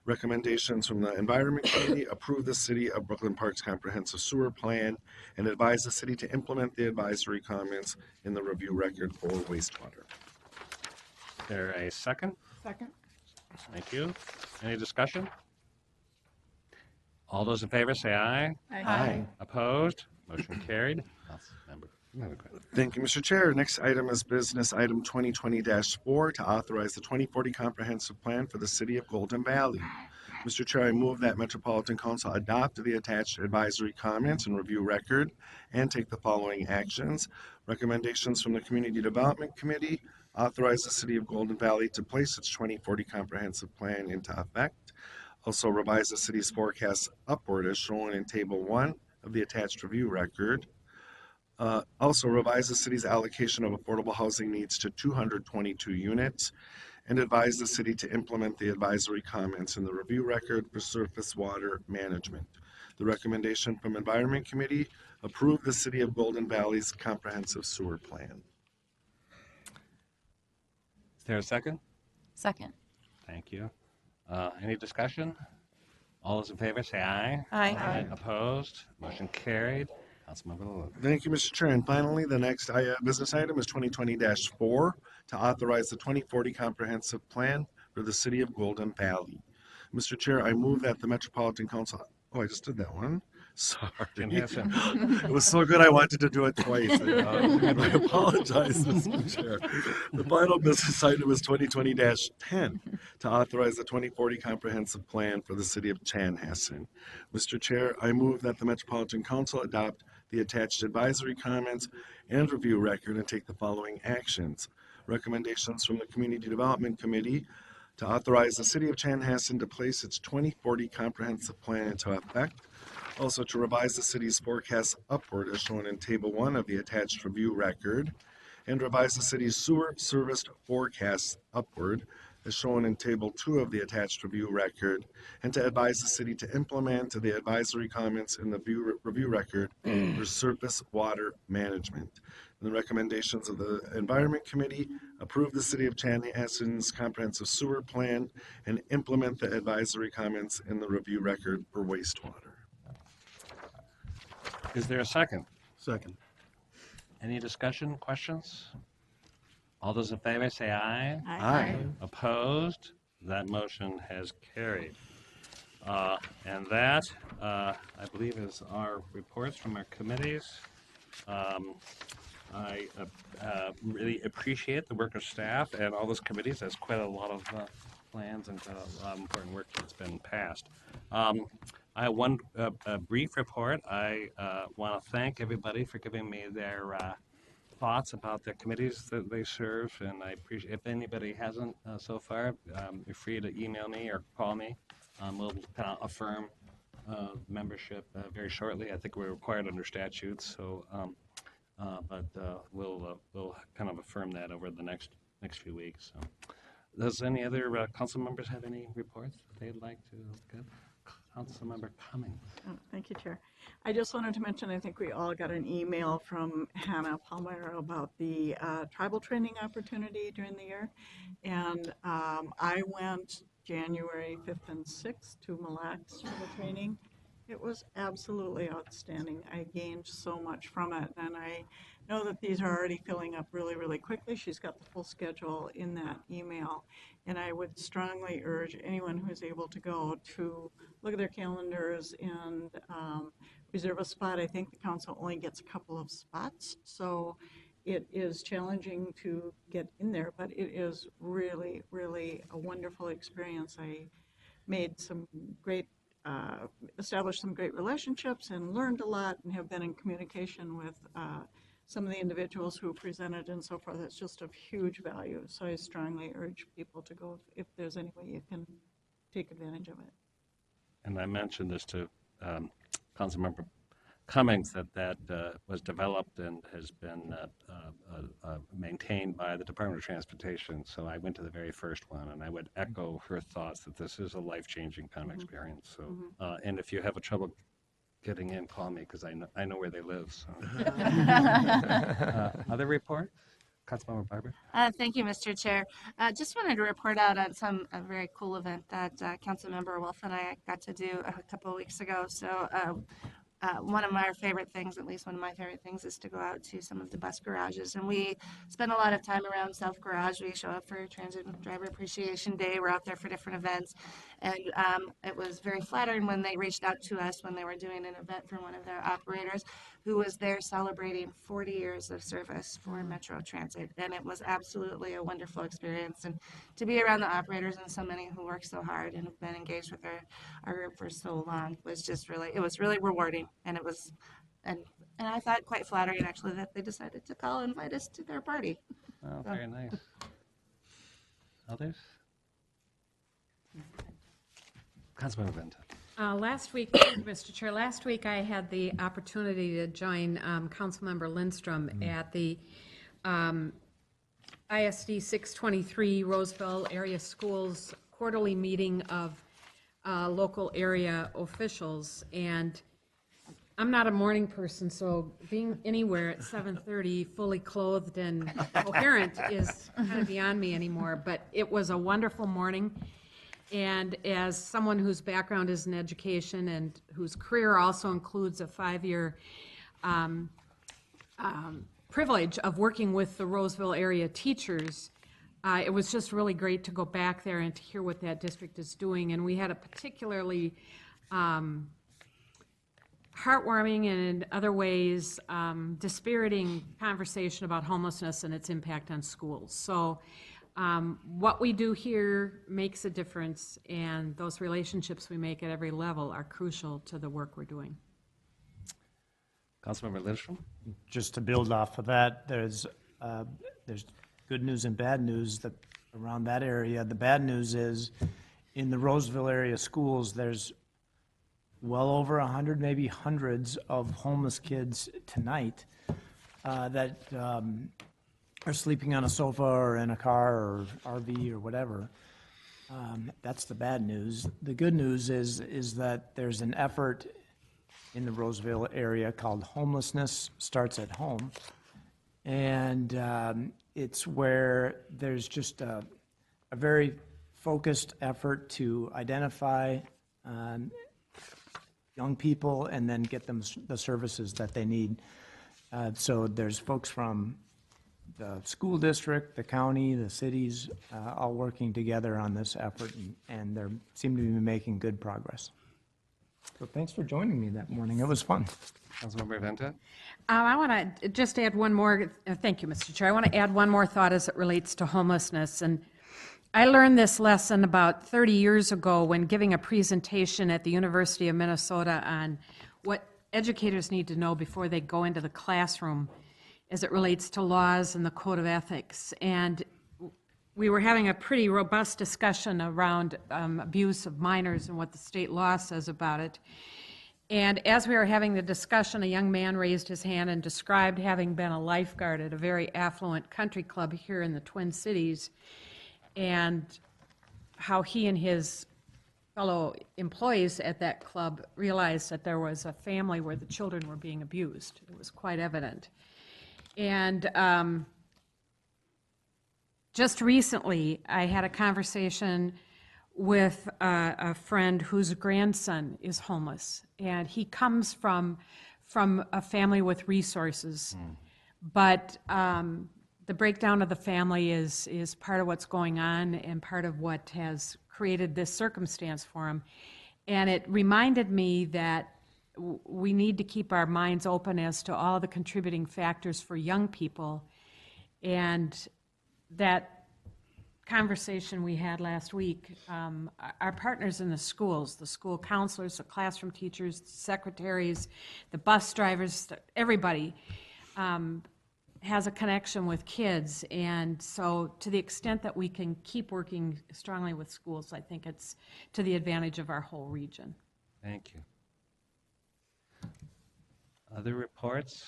Recommendations from the Environment Committee: approve the City of Brooklyn Park's comprehensive sewer plan and advise the city to implement the advisory comments in the review record for wastewater. Is there a second? Second. Thank you. Any discussion? All those in favor say aye. Aye. Opposed? Motion carried. Councilmember Milligren. Thank you, Mr. Chair. Next item is business item 2020-4 to authorize the 2040 comprehensive plan for the city of Golden Valley. Mr. Chair, I move that Metropolitan Council adopt the attached advisory comments and review record and take the following actions. Recommendations from the Community Development Committee: authorize the city of Golden Valley to place its 2040 comprehensive plan into effect. Also revise the city's forecast upward as shown in Table 1 of the attached review record. Also revise the city's allocation of affordable housing needs to 222 units, and advise the city to implement the advisory comments in the review record for surface water management. The recommendation from Environment Committee: approve the City of Golden Valley's comprehensive sewer plan. Is there a second? Second. Thank you. Any discussion? All those in favor say aye. Aye. Opposed? Motion carried. Councilmember Lilloye. Thank you, Mr. Chair. And finally, the next business item is 2020-4 to authorize the 2040 comprehensive plan for the city of Golden Valley. Mr. Chair, I move that the Metropolitan Council, I just did that one. Sorry. It was so good I wanted to do it twice. I apologize, Mr. Chair. The final business item is 2020-10 to authorize the 2040 comprehensive plan for the city of Chanhassen. Mr. Chair, I move that the Metropolitan Council adopt the attached advisory comments and review record and take the following actions. Recommendations from the Community Development Committee: to authorize the city of Chanhassen to place its 2040 comprehensive plan into effect. Also to revise the city's forecast upward as shown in Table 1 of the attached review record, and revise the city's sewer service forecast upward as shown in Table 2 of the attached review record, and to advise the city to implement the advisory comments in the review record for surface water management. And the recommendations of the Environment Committee: approve the City of Chanhassen's comprehensive sewer plan and implement the advisory comments in the review record for wastewater. Is there a second? Second. Any discussion, questions? All those in favor say aye. Aye. Opposed? That motion has carried. And that, I believe, is our reports from our committees. I really appreciate the work of staff and all those committees. That's quite a lot of plans and important work that's been passed. I have one brief report. I want to thank everybody for giving me their thoughts about their committees that they serve, and I appreciate, if anybody hasn't so far, you're free to email me or call me. We'll kind of affirm membership very shortly. I think we're required under statutes, so but we'll kind of affirm that over the next few weeks. So, does any other council members have any reports that they'd like to give? Councilmember Cummings. Oh, thank you, Chair. I just wanted to mention, I think we all got an email from Hannah Palmer about the tribal training opportunity during the year. And I went January 5th and 6th to Mille Lacs for the training. It was absolutely outstanding. I gained so much from it, and I know that these are already filling up really, really quickly. She's got the full schedule in that email, and I would strongly urge anyone who's able to go to look at their calendars and reserve a spot. I think the council only gets a couple of spots, so it is challenging to get in there, but it is really, really a wonderful experience. I made some great established some great relationships and learned a lot, and have been in communication with some of the individuals who presented and so forth. It's just of huge value. So I strongly urge people to go if there's any way you can take advantage of it. And I mentioned this to Councilmember Cummings that was developed and has been maintained by the Department of Transportation. So I went to the very first one, and I would echo her thoughts that this is a life-changing kind of experience. So, and if you have a trouble getting in, call me, because I know where they live. So. Other report? Councilmember Barber. Thank you, Mr. Chair. Just wanted to report out on a very cool event that Councilmember Wolf and I got to do a couple of weeks ago. So one of my favorite things, at least one of my favorite things, is to go out to some of the bus garages. And we spend a lot of time around South Garage. We show up for Transit Driver Appreciation Day. We're out there for different events. And it was very flattering when they reached out to us when they were doing an event for one of their operators who was there celebrating 40 years of service for Metro Transit. And it was absolutely a wonderful experience. And to be around the operators and so many who work so hard and have been engaged with our group for so long was just really, it was really rewarding. And it was, and I thought quite flattering actually that they decided to call and invite us to their party. Oh, very nice. Others? Councilmember Benton. Last week, Mr. Chair, last week I had the opportunity to join Councilmember Lindstrom at the ISD 623 Roseville Area Schools quarterly meeting of local area officials. And I'm not a morning person, so being anywhere at 7:30 fully clothed and coherent is kind of beyond me anymore. But it was a wonderful morning. And as someone whose background is in education and whose career also includes a 5-year privilege of working with the Roseville area teachers, it was just really great to go back there and to hear what that district is doing. And we had a particularly heartwarming and in other ways dispiriting conversation about homelessness and its impact on schools. So what we do here makes a difference, and those relationships we make at every level are crucial to the work we're doing. Councilmember Lindstrom. Just to build off of that, there's good news and bad news that around that area. The bad news is in the Roseville area schools, there's well over 100, maybe hundreds of homeless kids tonight that are sleeping on a sofa or in a car or RV or whatever. That's the bad news. The good news is that there's an effort in the Roseville area called Homelessness Starts at Home. And it's where there's just a very focused effort to identify young people and then get them the services that they need. So there's folks from the school district, the county, the cities, all working together on this effort, and they seem to be making good progress. So thanks for joining me that morning. It was fun. Councilmember Venta? I want to just add one more, thank you, Mr. Chair. I want to add one more thought as it relates to homelessness. And I learned this lesson about 30 years ago when giving a presentation at the University of Minnesota on what educators need to know before they go into the classroom as it relates to laws and the code of ethics. And we were having a pretty robust discussion around abuse of minors and what the state law says about it. And as we were having the discussion, a young man raised his hand and described having been a lifeguard at a very affluent country club here in the Twin Cities, and how he and his fellow employees at that club realized that there was a family where the children were being abused. It was quite evident. And just recently, I had a conversation with a friend whose grandson is homeless, and he comes from a family with resources, but the breakdown of the family is part of what's going on and part of what has created this circumstance for him. And it reminded me that we need to keep our minds open as to all the contributing factors for young people, and that conversation we had last week, our partners in the schools, the school counselors, the classroom teachers, the secretaries, the bus drivers, everybody has a connection with kids. And so to the extent that we can keep working strongly with schools, I think it's to the advantage of our whole region. Thank you. Other reports,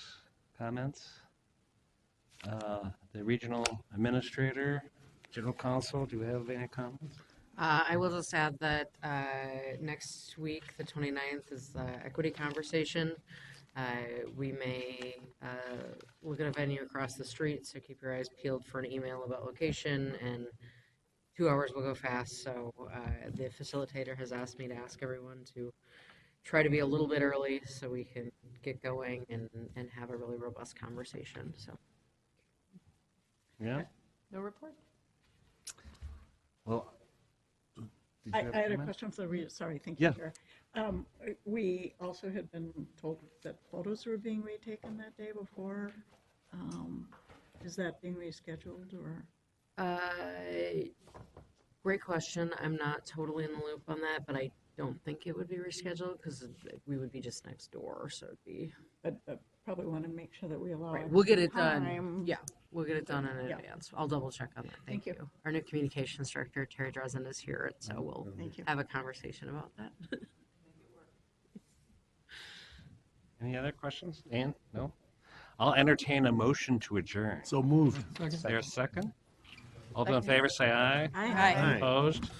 comments? The regional administrator, general counsel, do you have any comments? I will just add that next week, the 29th, is the equity conversation. We may look at a venue across the street, so keep your eyes peeled for an email about location, and 2 hours will go fast. So the facilitator has asked me to ask everyone to try to be a little bit early so we can get going and have a really robust conversation. So. Yeah? No report? Well, did I you have had a comment? question for the sorry, thank you, Yeah. Chair. We also had been told that photos were being retaken that day before. Is that being rescheduled or? Great question. I'm not totally in the loop on that, but I don't think it would be rescheduled because we would be just next door, so it'd be. But probably want to make sure that we allow. Right, we'll get it time. done. Yeah, we'll get it done in Yeah. advance. I'll double check on that. Thank you. Our new communications director, Terry Dresden, is here, so we'll have a conversation about that. Any other questions? Ann? No? I'll entertain a motion to adjourn. So moved. Is there a second? All those in favor say aye. Aye. Opposed?